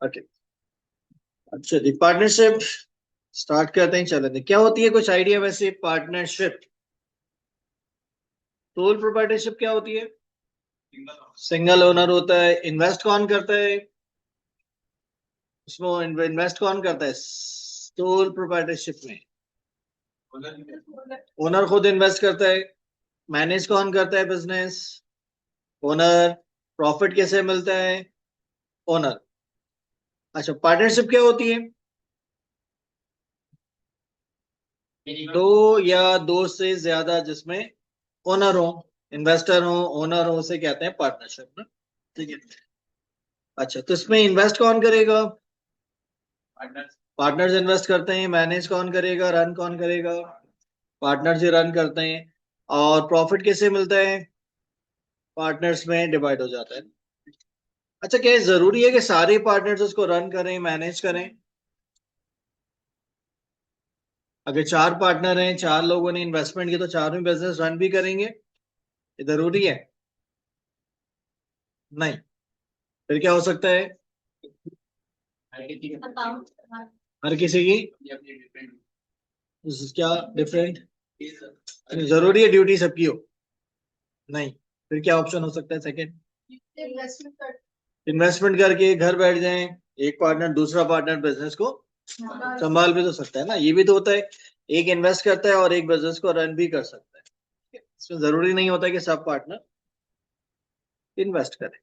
Okay. अच्छा जी, partnership start करते हैं। चलेंगे, क्या होती है कुछ आइडिया वैसे पार्टनरशिप? सोल प्रोप्राइटरशिप क्या होती है? सिंगल ओनर होता है। इन्वेस्ट कौन करता है उसमें? इन्वेस्ट कौन करता है सोल प्रोप्राइटरशिप में? ओनर खुद इन्वेस्ट करता है। मैनेज कौन करता है बिजनेस? ओनर। प्रॉफिट कैसे मिलता है? ओनर। अच्छा, पार्टनरशिप क्या होती है? दो या दो से ज्यादा जिसमें ओनर हो, इन्वेस्टर हो, ओनर हो, उसे कहते हैं पार्टनरशिप ना। ठीक है। अच्छा, तो इसमें इन्वेस्ट कौन करेगा? पार्टनर्स इन्वेस्ट करते हैं। मैनेज कौन करेगा, रन कौन करेगा? पार्टनर्स ही रन करते हैं। और प्रॉफिट कैसे मिलता है? पार्टनर्स में डिवाइड हो जाता है। अच्छा, क्या ये जरूरी है कि सारे पार्टनर्स उसको रन करें, मैनेज करें? अगर चार पार्टनर हैं, चार लोगों ने इन्वेस्टमेंट की, तो चारों बिजनेस रन भी करेंगे? ये जरूरी है? नहीं। फिर क्या हो सकता है? हर किसी की क्या डिफरेंट? जरूरी है ड्यूटी सबकी हो? नहीं। फिर क्या ऑप्शन हो सकता है सेकंड? इन्वेस्टमेंट करके घर बैठ जाएं, एक पार्टनर, दूसरा पार्टनर बिजनेस को संभाल भी तो सकता है ना, ये भी तो होता है। एक इन्वेस्ट करता है और एक बिजनेस को रन भी कर सकता है। इसमें जरूरी नहीं होता कि सब पार्टनर इन्वेस्ट करें।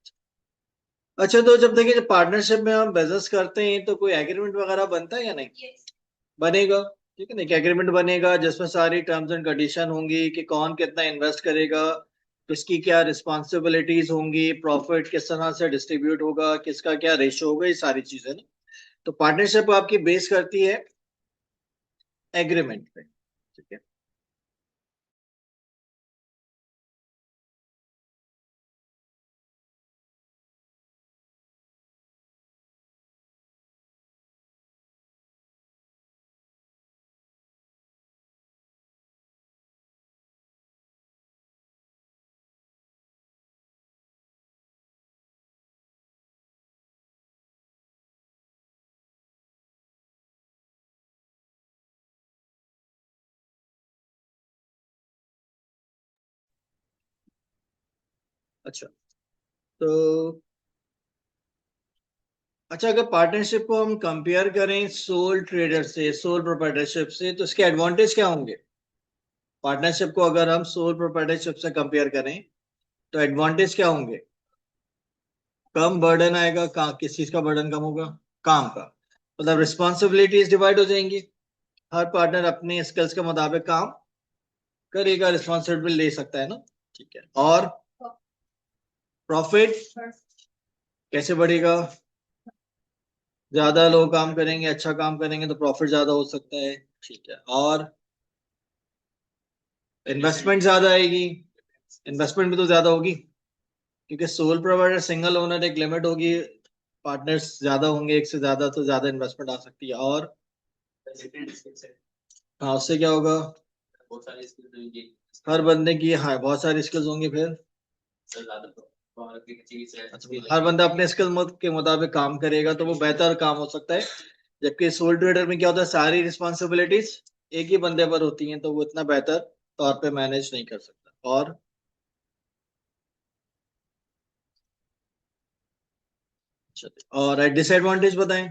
अच्छा, तो जब देखिए, जब पार्टनरशिप में हम बिजनेस करते हैं तो कोई एग्रीमेंट वगैरह बनता है या नहीं? बनेगा। ठीक है ना, एक एग्रीमेंट बनेगा जिसमें सारी टर्म्स एंड कंडीशन होंगी कि कौन कितना इन्वेस्ट करेगा, किसकी क्या रिस्पॉन्सिबिलिटीज होंगी, प्रॉफिट किस तरह से डिस्ट्रीब्यूट होगा, किसका क्या रेशो होगा, ये सारी चीजें ना। तो पार्टनरशिप आपकी बेस करती है एग्रीमेंट पे। ठीक है। अच्छा, तो अच्छा, अगर पार्टनरशिप को हम कंपेयर करें सोल ट्रेडर से, सोल प्रोप्राइटरशिप से, तो इसके एडवांटेज क्या होंगे? पार्टनरशिप को अगर हम सोल प्रोप्राइटरशिप से कंपेयर करें तो एडवांटेज क्या होंगे? कम बर्डन आएगा। किस चीज का बर्डन कम होगा? काम का। मतलब रिस्पॉन्सिबिलिटीज डिवाइड हो जाएंगी। हर पार्टनर अपने स्किल्स के मुताबिक काम करेगा, रिस्पॉन्सिबिलिटी ले सकता है ना। ठीक है। और प्रॉफिट कैसे बढ़ेगा? ज्यादा लोग काम करेंगे, अच्छा काम करेंगे तो प्रॉफिट ज्यादा हो सकता है। ठीक है। और इन्वेस्टमेंट ज्यादा आएगी। इन्वेस्टमेंट भी तो ज्यादा होगी, क्योंकि सोल प्रोवाइडर सिंगल ओनर, एक लिमिट होगी। पार्टनर्स ज्यादा होंगे, एक से ज्यादा, तो ज्यादा इन्वेस्टमेंट आ सकती है। और हाँ, उससे क्या होगा? हर बंदे की, हाँ, बहुत सारी स्किल्स होंगी फिर। अच्छा, हर बंदा अपने स्किल के मुताबिक काम करेगा तो वो बेहतर काम हो सकता है। जबकि सोल ट्रेडर में क्या होता है, सारी रिस्पॉन्सिबिलिटीज एक ही बंदे पर होती हैं, तो वो इतना बेहतर तौर पे मैनेज नहीं कर सकता। और और डिसएडवांटेज बताएं।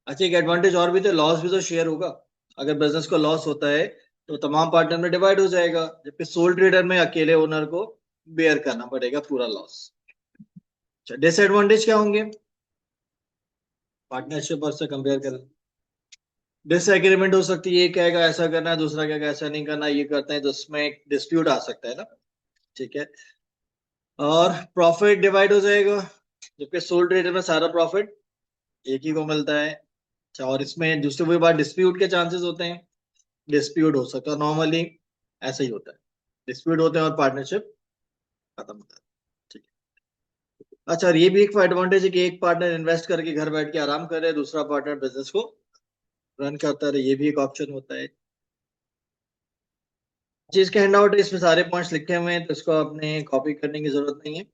अच्छा, एक एडवांटेज और भी तो, लॉस भी तो शेयर होगा। अगर बिजनेस को लॉस होता है तो तमाम पार्टनर में डिवाइड हो जाएगा, जबकि सोल ट्रेडर में अकेले ओनर को बेयर करना पड़ेगा पूरा लॉस। अच्छा, डिसएडवांटेज क्या होंगे पार्टनरशिप और से कंपेयर करें? डिसएग्रीमेंट हो सकती है, ये कहेगा ऐसा करना है, दूसरा कहेगा ऐसा नहीं करना, ये करते हैं, तो उसमें एक डिस्प्यूट आ सकता है ना। ठीक है। और प्रॉफिट डिवाइड हो जाएगा, जबकि सोल ट्रेडर में सारा प्रॉफिट एक ही को मिलता है। अच्छा, और इसमें दूसरी वही बात, डिस्प्यूट के चांसेस होते हैं। डिस्प्यूट हो सकता है, नॉर्मली ऐसा ही होता है। डिस्प्यूट होते हैं और पार्टनरशिप खत्म होता है। ठीक है। अच्छा, और ये भी एक एडवांटेज है कि एक पार्टनर इन्वेस्ट करके घर बैठ के आराम करे, दूसरा पार्टनर बिजनेस को रन करता रहे, ये भी एक ऑप्शन होता है। चीज का हैंड आउट है, इसमें सारे पॉइंट्स लिखे हुए हैं, तो इसको आपने कॉपी करने की जरूरत नहीं है।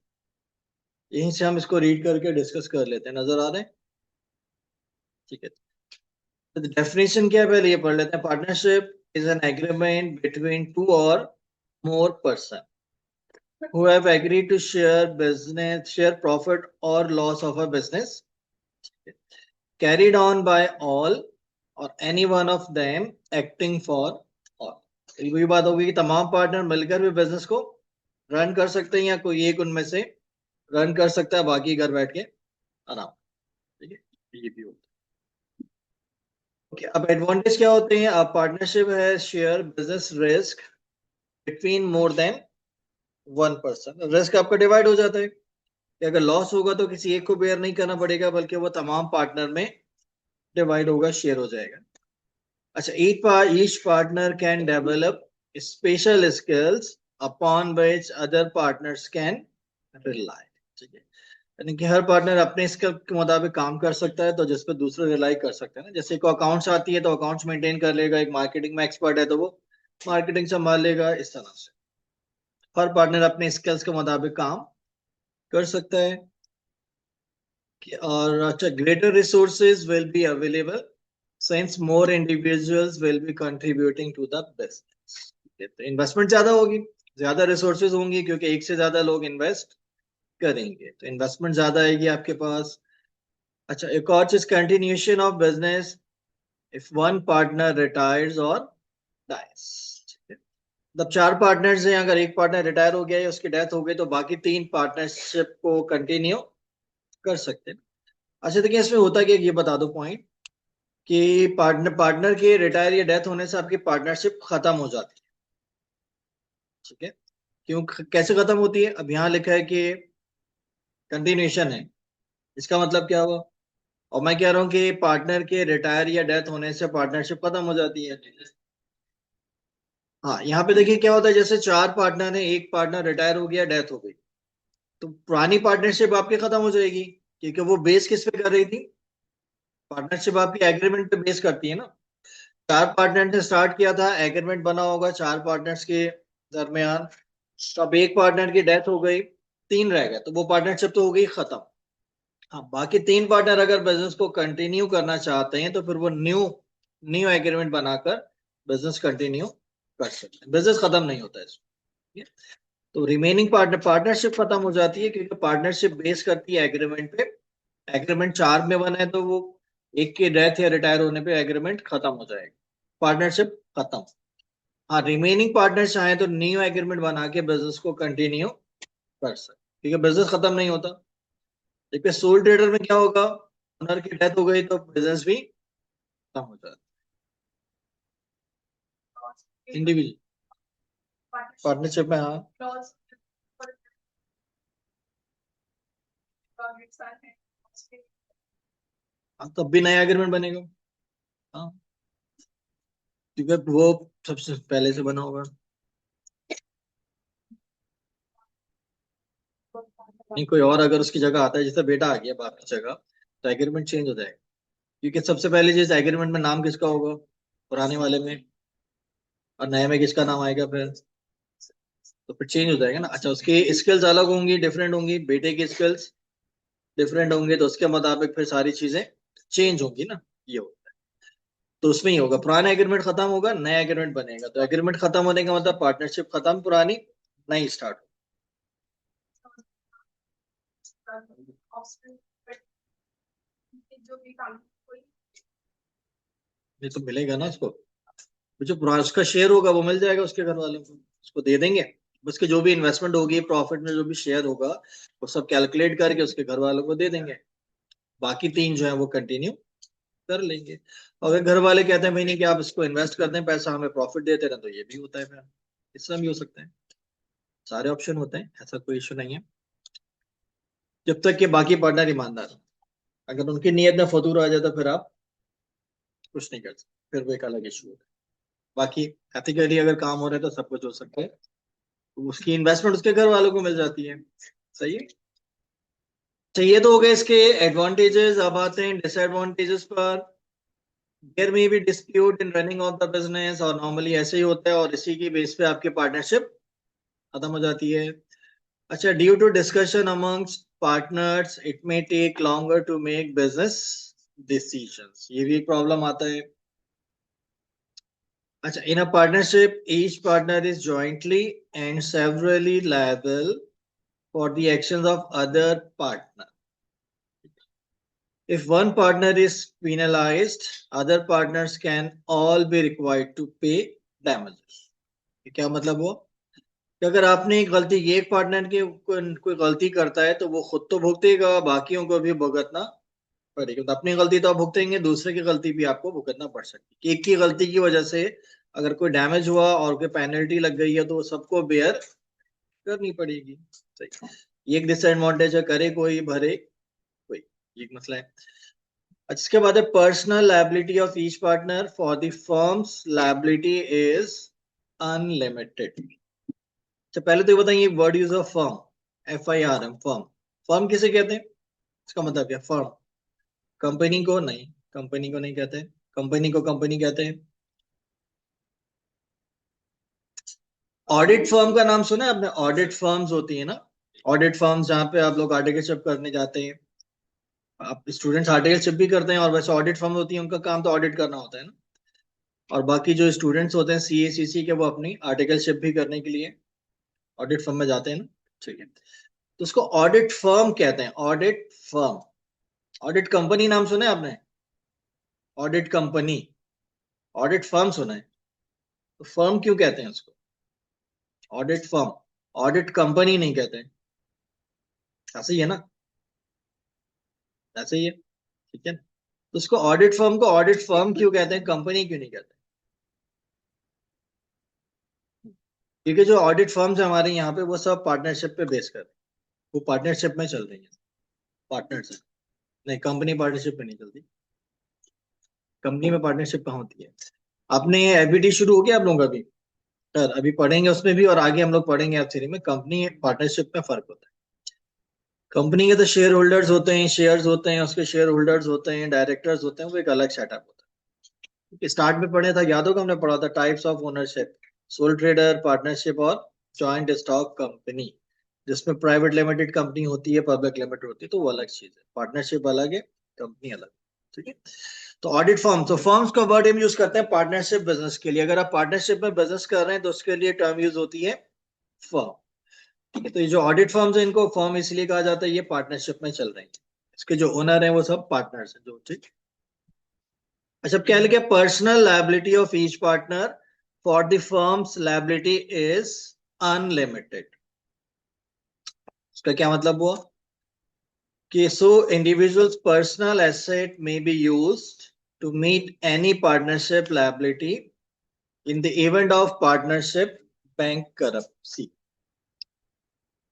यहीं से हम इसको रीड करके डिस्कस कर लेते हैं, नजर आ रहे हैं? ठीक है, तो डेफिनेशन क्या है पहले ये पढ़ लेते हैं। Partnership is an agreement between two और more person who have agreed to share profit or loss of a business carried on by all or any one of them acting for all। वही बात होगी कि तमाम partner मिलकर भी business को run कर सकते हैं या कोई एक उनमें से रन कर सकता है, बाकी घर बैठ के आराम। ठीक है, ये भी होता है। ओके, अब एडवांटेज क्या होते हैं? अब पार्टनरशिप है share business risk between more than one person. Risk आपका डिवाइड हो जाता है कि अगर लॉस होगा तो किसी एक को बेयर नहीं करना पड़ेगा, बल्कि वो तमाम पार्टनर में डिवाइड होगा, शेयर हो जाएगा। अच्छा, each partner can develop special skills upon which other partners can rely. ठीक है, यानी कि हर पार्टनर अपने स्किल के मुताबिक काम कर सकता है, तो जिस पर दूसरे रिलाई कर सकते हैं ना। जैसे को अकाउंट्स आती है तो अकाउंट्स मेंटेन कर लेगा, एक मार्केटिंग में एक्सपर्ट है तो वो मार्केटिंग संभाल लेगा। इस तरह से हर पार्टनर अपने स्किल्स के मुताबिक काम कर सकता है। और अच्छा, greater resources will be available since more individuals will be contributing to the business. तो इन्वेस्टमेंट ज्यादा होगी, ज्यादा रिसोर्सेज होंगी क्योंकि एक से ज्यादा लोग इन्वेस्ट करेंगे, तो इन्वेस्टमेंट ज्यादा आएगी आपके पास। अच्छा, एक और चीज, continuation of business if one partner retires और डाइज। मतलब चार पार्टनर्स हैं, अगर एक पार्टनर रिटायर हो गया या उसकी डेथ हो गई तो बाकी तीन पार्टनरशिप को कंटिन्यू कर सकते हैं। अच्छा देखिए, इसमें होता क्या है ये बता दो पॉइंट, कि पार्टनर पार्टनर के रिटायर या डेथ होने से आपकी पार्टनरशिप खत्म हो जाती है। ठीक है, क्यों, कैसे खत्म होती है? अब यहाँ लिखा है कि कंटिन्यूशन है, इसका मतलब क्या हुआ? और मैं कह रहा हूँ कि पार्टनर के रिटायर या डेथ होने से पार्टनरशिप खत्म हो जाती है। हाँ, यहाँ पे देखिए क्या होता है, जैसे चार पार्टनर है, एक पार्टनर रिटायर हो गया, डेथ हो गई, तो पुरानी पार्टनरशिप आपकी खत्म हो जाएगी, क्योंकि वो बेस किस पे कर रही थी? पार्टनरशिप आपकी एग्रीमेंट पे बेस करती है ना। चार पार्टनर ने स्टार्ट किया था, एग्रीमेंट बना होगा चार पार्टनर्स के दरमियान, तो अब एक पार्टनर की डेथ हो गई, तीन रह गए, तो वो पार्टनरशिप तो हो गई खत्म। हाँ, बाकी तीन पार्टनर अगर बिजनेस को कंटिन्यू करना चाहते हैं तो फिर वो न्यू न्यू एग्रीमेंट बनाकर बिजनेस कंटिन्यू कर सकते हैं, बिजनेस खत्म नहीं होता है इसमें। तो रिमेनिंग पार्टनरशिप खत्म हो जाती है क्योंकि पार्टनरशिप बेस करती है एग्रीमेंट पे। एग्रीमेंट चार में बना है तो वो एक के डेथ या रिटायर होने पे एग्रीमेंट खत्म हो जाएगा, पार्टनरशिप खत्म। हाँ, रिमेनिंग पार्टनर चाहे तो न्यू एग्रीमेंट बना के बिजनेस को कंटिन्यू कर सकते, क्योंकि बिजनेस खत्म नहीं होता। देखिए, सोल ट्रेडर में क्या होगा, ओनर की डेथ हो गई तो बिजनेस भी खत्म हो जाता है। इंडिविजुअल पार्टनरशिप में, हाँ हाँ, तब भी नया एग्रीमेंट बनेगा। हाँ, क्योंकि वो सबसे पहले से बना होगा। नहीं, कोई और अगर उसकी जगह आता है, जैसे बेटा आ गया बाप की जगह, तो एग्रीमेंट चेंज हो जाएगा, क्योंकि सबसे पहले जिस एग्रीमेंट में नाम किसका होगा, पुराने वाले में, और नए में किसका नाम आएगा फिर, तो फिर चेंज हो जाएगा ना। अच्छा, उसकी स्किल्स अलग होंगी, डिफरेंट होंगी, बेटे की स्किल्स डिफरेंट होंगे, तो उसके मुताबिक फिर सारी चीजें चेंज होंगी ना, ये होता है। तो उसमें ही होगा, पुराना एग्रीमेंट खत्म होगा, नया एग्रीमेंट बनेगा, तो एग्रीमेंट खत्म होने का मतलब पार्टनरशिप खत्म, पुरानी नई स्टार्ट। ये तो मिलेगा ना उसको, जो पुराना उसका शेयर होगा वो मिल जाएगा उसके घर वालों को, उसको दे देंगे। उसके जो भी इन्वेस्टमेंट होगी, प्रॉफिट में जो भी शेयर होगा, वो सब कैलकुलेट करके उसके घर वालों को दे देंगे। बाकी तीन जो है वो कंटिन्यू कर लेंगे। अगर घर वाले कहते हैं भाई नहीं कि आप इसको इन्वेस्ट कर दें पैसा, हमें प्रॉफिट देते रहे, तो ये भी होता है फिर, इसमें भी हो सकता है। सारे ऑप्शन होते हैं, ऐसा कोई इशू नहीं है, जब तक कि बाकी पार्टनर ईमानदार हो। अगर उनकी नीयत में फतूर आ जाए तो फिर आप कुछ नहीं कर सकते, फिर वो एक अलग इशू होता है। बाकी एथिकली अगर काम हो रहा है तो सब कुछ हो सकता है, तो उसकी इन्वेस्टमेंट उसके घर वालों को मिल जाती है। सही है। चाहिए तो हो गए इसके एडवांटेजेस, अब आते हैं डिसएडवांटेजेस पर। देयर में भी dispute in running of the business, और नॉर्मली ऐसे ही होता है, और इसी की बेस पे आपकी पार्टनरशिप खत्म हो जाती है। अच्छा, due to discussion amongst partners, it may take longer to make business decisions. ये भी एक प्रॉब्लम आता है. अच्छा, in a partnership, each partner is jointly and severally liable for the actions of other partner. If one partner is penalized, other partners can all be required to pay damages. क्या मतलब हुआ कि अगर आपने एक गलती, एक पार्टनर के कोई गलती करता है तो वो खुद तो भुगतेगा, बाकियों को भी भुगतना पड़ेगा. तो अपनी गलती तो आप भुगतेंगे, दूसरे की गलती भी आपको भुगतना पड़ सकती है. एक की गलती की वजह से अगर कोई डैमेज हुआ और कोई पेनल्टी लग गई है तो सबको बेयर करनी पड़ेगी. सही, ये एक डिसएडवांटेज है, करे कोई भरे कोई, ये मसला है. इसके बाद है personal liability of each partner for the firms liability is unlimited. तो पहले तो ये बताइए word use of firm, FIRM, firm. Firm किसे कहते हैं, इसका मतलब क्या, फर्म. कंपनी को नहीं, कंपनी को नहीं कहते. कंपनी को कंपनी कहते हैं. ऑडिट फर्म का नाम सुना है आपने, ऑडिट फर्म्स होती है ना, ऑडिट फर्म्स जहाँ पे आप लोग आर्टिकलशिप करने जाते हैं. आप स्टूडेंट्स आर्टिकलशिप भी करते हैं, और वैसे ऑडिट फर्म होती है, उनका काम तो ऑडिट करना होता है ना. और बाकी जो स्टूडेंट्स होते हैं CACC के, वो अपनी आर्टिकलशिप भी करने के लिए ऑडिट फर्म में जाते हैं ना. ठीक है, तो उसको ऑडिट फर्म कहते हैं, ऑडिट फर्म. ऑडिट कंपनी नाम सुना है आपने, ऑडिट कंपनी. ऑडिट फर्म सुना है, तो फर्म क्यों कहते हैं उसको, ऑडिट फर्म. ऑडिट कंपनी नहीं कहते हैं. ऐसे ही है ना, ऐसे ही है. ठीक है, तो उसको ऑडिट फर्म को ऑडिट फर्म क्यों कहते हैं, कंपनी क्यों नहीं कहते. क्योंकि जो ऑडिट फर्म्स है हमारे यहाँ पे, वो सब पार्टनरशिप पे बेस कर रहे हैं, वो पार्टनरशिप में चल रही है. पार्टनरशिप नहीं, कंपनी पार्टनरशिप में नहीं चलती. कंपनी में पार्टनरशिप कहाँ होती है. आपने FBT शुरू हो गया आप लोगों का भी, सर अभी पढ़ेंगे उसमें भी, और आगे हम लोग पढ़ेंगे आप थ्योरी में. कंपनी पार्टनरशिप में फर्क होता है. कंपनी के तो शेयर होल्डर्स होते हैं, शेयर्स होते हैं, उसके शेयर होल्डर्स होते हैं, डायरेक्टर्स होते हैं, वो एक अलग सेटअप होता है. स्टार्ट में पढ़े था, याद होगा हमने पढ़ा था types of ownership, soul trader, partnership और जॉइंट स्टॉक कंपनी. जिसमें प्राइवेट लिमिटेड कंपनी होती है, पब्लिक लिमिटेड होती है, तो वो अलग चीज है. पार्टनरशिप अलग है, कंपनी अलग. ठीक है, तो ऑडिट फर्म, तो फर्म्स का वर्ड हम यूज करते हैं पार्टनरशिप बिजनेस के लिए. अगर आप पार्टनरशिप में बिजनेस कर रहे हैं तो उसके लिए टर्म यूज होती है फर्म. ठीक है, तो ये जो ऑडिट फर्म्स है, इनको फर्म इसलिए कहा जाता है, ये पार्टनरशिप में चल रहे हैं. इसके जो ओनर है वो सब पार्टनर्स हैं जो. ठीक, अच्छा, अब क्या लिखे, personal liability of each partner for the firms liability is unlimited. इसका क्या मतलब हुआ कि so individual's personal asset may be used to meet any partnership liability in the event of partnership bankruptcy.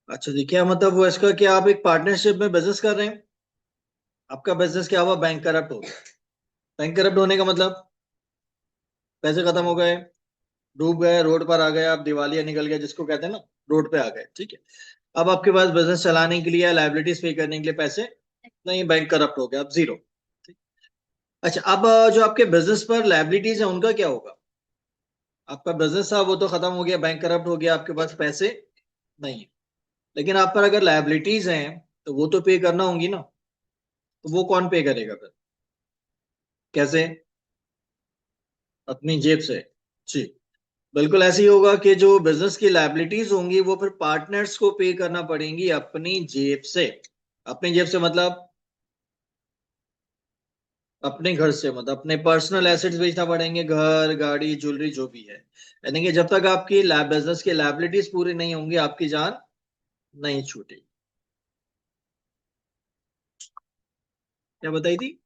अच्छा जी, क्या मतलब हुआ इसका, कि आप एक पार्टनरशिप में बिजनेस कर रहे हैं, आपका बिजनेस क्या हुआ, बैंक करप्ट हो गया. बैंक करप्ट होने का मतलब पैसे खत्म हो गए, डूब गए, रोड पर आ गए, आप दिवालिया निकल गया जिसको कहते हैं ना, रोड पे आ गए. ठीक है, अब आपके पास बिजनेस चलाने के लिए, लाइबिलिटीज पे करने के लिए पैसे नहीं, बैंक करप्ट हो गया, अब जीरो. अच्छा, अब जो आपके बिजनेस पर लाइबिलिटीज है उनका क्या होगा. आपका बिजनेस था वो तो खत्म हो गया, बैंक करप्ट हो गया, आपके पास पैसे नहीं है. लेकिन आप पर अगर लाइबिलिटीज हैं तो वो तो पे करना होंगी ना. तो वो कौन पे करेगा फिर, कैसे, अपनी जेब से. जी, बिल्कुल ऐसे ही होगा कि जो बिजनेस की लाइबिलिटीज होंगी वो फिर पार्टनर्स को पे करना पड़ेंगी अपनी जेब से. अपनी जेब से मतलब अपने घर से, मतलब अपने पर्सनल एसेट्स बेचना पड़ेंगे, घर, गाड़ी, ज्वेलरी, जो भी है. यानी कि जब तक आपकी बिजनेस की लाइबिलिटीज पूरी नहीं होंगी, आपकी जान नहीं छूटेगी. क्या बताई थी,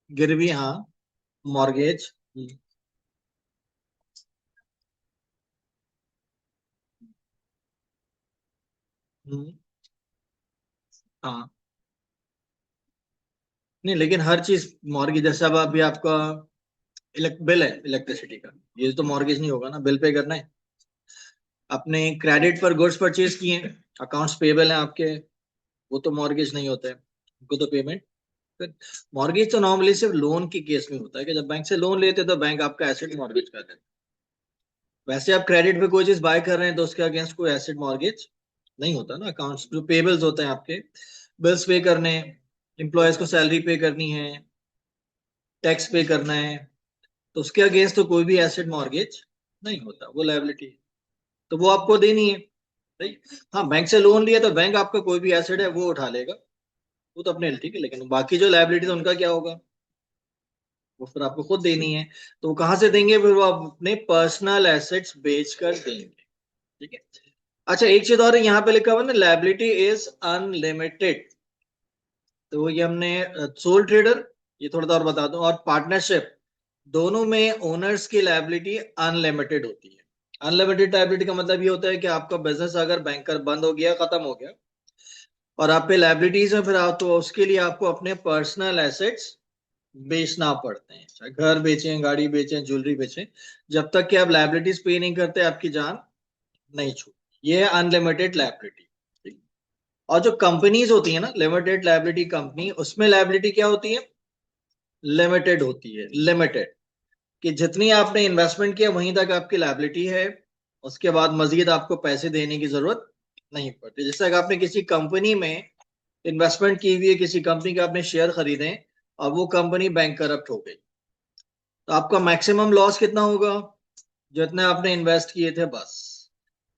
गिरवी, हाँ, मॉर्गेज. हाँ, नहीं लेकिन हर चीज मॉर्गेज, जैसे अब अभी आपका बिल है इलेक्ट्रिसिटी का, ये तो मॉर्गेज नहीं होगा ना, बिल पे करना है. अपने क्रेडिट पर गुड्स परचेज किए, अकाउंट्स पेबल हैं आपके, वो तो मॉर्गेज नहीं होता है, उनको तो पेमेंट. मॉर्गेज तो नॉर्मली सिर्फ लोन के केस में होता है, कि जब बैंक से लोन लेते हैं तो बैंक आपका एसेट मॉर्गेज कर देता है. वैसे आप क्रेडिट पे कोई चीज बाय कर रहे हैं तो उसके अगेंस्ट कोई एसेट मॉर्गेज नहीं होता ना। अकाउंट्स जो पेबल्स होते हैं आपके, बिल्स पे करने, एम्प्लॉयज को सैलरी पे करनी है, टैक्स पे करना है, तो उसके अगेंस्ट तो कोई भी एसेट मॉर्गेज नहीं होता, वो लायबिलिटी है, तो वो आपको देनी है। सही। हाँ, बैंक से लोन लिया तो बैंक आपका कोई भी एसेट है वो उठा लेगा, वो तो अपने लिए ठीक है, लेकिन बाकी जो लायबिलिटी है उनका क्या होगा, वो फिर आपको खुद देनी है। तो वो कहाँ से देंगे, फिर वो आप अपने पर्सनल एसेट्स बेच कर देंगे। ठीक है। अच्छा, एक चीज और है, यहाँ पे लिखा हुआ ना, लायबिलिटी इज अनलिमिटेड। तो ये हमने सोल ट्रेडर, ये थोड़ा सा और बता दूं, और पार्टनरशिप, दोनों में ओनर्स की लायबिलिटी अनलिमिटेड होती है। अनलिमिटेड लायबिलिटी का मतलब ये होता है कि आपका बिजनेस अगर बैंकर बंद हो गया, खत्म हो गया, और आप पे लायबिलिटीज है, फिर आप तो उसके लिए आपको अपने पर्सनल एसेट्स बेचना पड़ते हैं, चाहे घर बेचें, गाड़ी बेचें, ज्वेलरी बेचें, जब तक कि आप लायबिलिटीज पे नहीं करते आपकी जान नहीं छूटती। ये है अनलिमिटेड लायबिलिटी। और जो कंपनीज होती है ना, लिमिटेड लायबिलिटी कंपनी, उसमें लायबिलिटी क्या होती है, लिमिटेड होती है। लिमिटेड, कि जितनी आपने इन्वेस्टमेंट किया वहीं तक आपकी लायबिलिटी है, उसके बाद मजीद आपको पैसे देने की जरूरत नहीं पड़ती। जैसे अगर आपने किसी कंपनी में इन्वेस्टमेंट की हुई है, किसी कंपनी के आपने शेयर खरीदे और वो कंपनी बैंक करप्ट हो गई, तो आपका मैक्सिमम लॉस कितना होगा, जितने आपने इन्वेस्ट किए थे बस।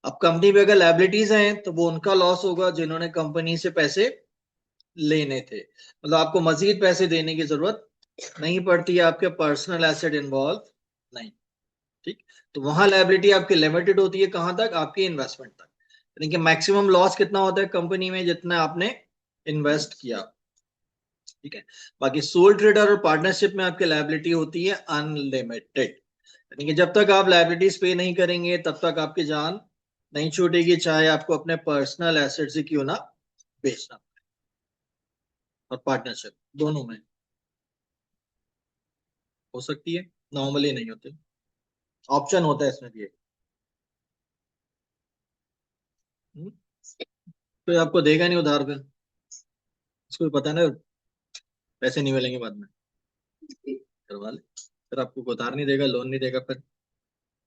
अब कंपनी पे अगर लायबिलिटीज हैं तो वो उनका लॉस होगा जिन्होंने कंपनी से पैसे लेने थे, मतलब आपको मजीद पैसे देने की जरूरत नहीं पड़ती है, आपके पर्सनल एसेट इन्वॉल्व नहीं। ठीक। तो वहां लायबिलिटी आपकी लिमिटेड होती है, कहां तक, आपकी इन्वेस्टमेंट तक, यानी कि मैक्सिमम लॉस कितना होता है कंपनी में, जितना आपने इन्वेस्ट किया। ठीक है। बाकी सोल ट्रेडर और पार्टनरशिप में आपकी लायबिलिटी होती है अनलिमिटेड, यानी कि जब तक आप लायबिलिटीज पे नहीं करेंगे तब तक आपकी जान नहीं छूटेगी, चाहे आपको अपने पर्सनल एसेट से क्यों ना बेचना। और पार्टनरशिप दोनों में हो सकती है, नॉर्मली नहीं होते, ऑप्शन होता है इसमें भी एक। हम्म? तो आपको देगा नहीं उधार, फिर इसको भी पता है ना, पैसे नहीं मिलेंगे बाद में, करवा ले। फिर आपको उधार नहीं देगा, लोन नहीं देगा, फिर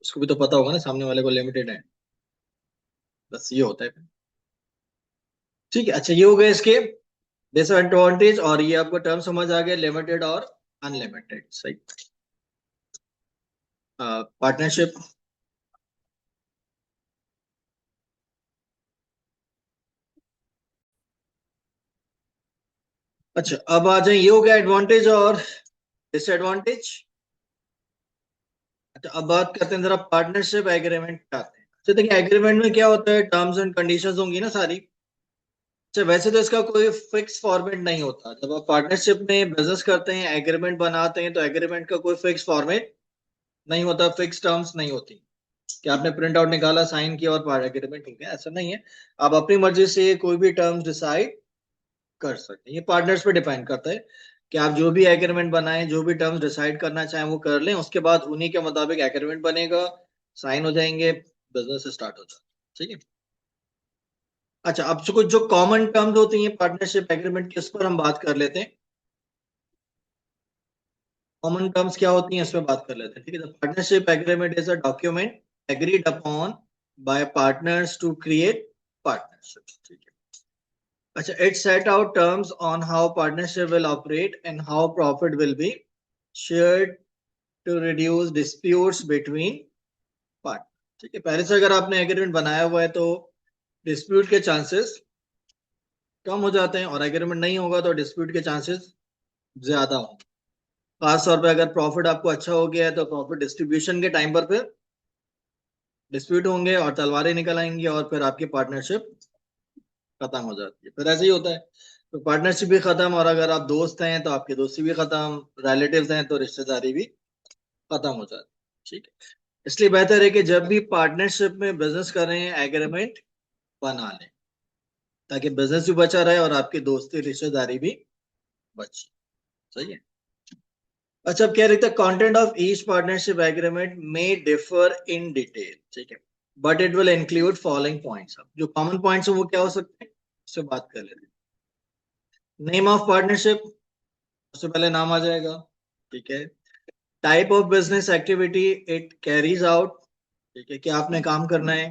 उसको भी तो पता होगा ना सामने वाले को लिमिटेड है, बस ये होता है फिर। ठीक है। अच्छा, ये हो गए इसके डिसएडवांटेज, और ये आपको टर्म समझ आ गया, लिमिटेड और अनलिमिटेड। सही। पार्टनरशिप। अच्छा, अब आ जाए, ये हो गया एडवांटेज और डिसएडवांटेज। अच्छा, अब बात करते हैं जरा पार्टनरशिप एग्रीमेंट पे आते हैं। अच्छा देखिए, एग्रीमेंट में क्या होता है, टर्म्स एंड कंडीशंस होंगी ना सारी। अच्छा, वैसे तो इसका कोई फिक्स फॉर्मेट नहीं होता, जब आप पार्टनरशिप में बिजनेस करते हैं, एग्रीमेंट बनाते हैं, तो एग्रीमेंट का कोई फिक्स फॉर्मेट नहीं होता, फिक्स टर्म्स नहीं होती कि आपने प्रिंट आउट निकाला, साइन किया और एग्रीमेंट हो गया, ऐसा नहीं है। आप अपनी मर्जी से कोई भी टर्म्स डिसाइड कर सकते हैं, ये पार्टनर्स पे डिपेंड करता है कि आप जो भी एग्रीमेंट बनाएं, जो भी टर्म्स डिसाइड करना चाहें वो कर लें, उसके बाद उन्हीं के मुताबिक एग्रीमेंट बनेगा, साइन हो जाएंगे, बिजनेस स्टार्ट हो जाए। ठीक है। अच्छा, अब कुछ जो कॉमन टर्म्स होती हैं पार्टनरशिप एग्रीमेंट की, उस पर हम बात कर लेते हैं। कॉमन टर्म्स क्या होती हैं, इस पर बात कर लेते हैं। ठीक है। Partnership agreement is a document agreed upon by partners to create partnership. ठीक है। अच्छा, it set out terms on how partnership will operate and how profit will be shared to reduce disputes between partners। ठीक है। पहले से अगर आपने agreement बनाया हुआ है तो डिस्प्यूट के चांसेस कम हो जाते हैं, और एग्रीमेंट नहीं होगा तो डिस्प्यूट के चांसेस ज्यादा होंगे। खास तौर पे अगर प्रॉफिट आपको अच्छा हो गया है तो प्रॉफिट डिस्ट्रीब्यूशन के टाइम पर फिर डिस्प्यूट होंगे और तलवारें निकल आएंगी, और फिर आपकी पार्टनरशिप खत्म हो जाती है, फिर ऐसे ही होता है। तो पार्टनरशिप भी खत्म, और अगर आप दोस्त हैं तो आपकी दोस्ती भी खत्म, रिलेटिव्स हैं तो रिश्तेदारी भी खत्म हो जाती है। ठीक है। इसलिए बेहतर है कि जब भी पार्टनरशिप में बिजनेस कर रहे हैं, एग्रीमेंट बना लें, ताकि बिजनेस भी बचा रहे और आपकी दोस्ती रिश्तेदारी भी बचे। सही है। अच्छा, अब क्या रहता है, content of each partnership agreement में डिफर इन डिटेल। ठीक है। But it will include following points. जो कॉमन पॉइंट्स हैं वो क्या हो सकते हैं, उससे बात कर लेते हैं। नेम ऑफ पार्टनरशिप, सबसे पहले नाम आ जाएगा। ठीक है। Type of business activity it carries out, ठीक है, कि आपने काम करना है।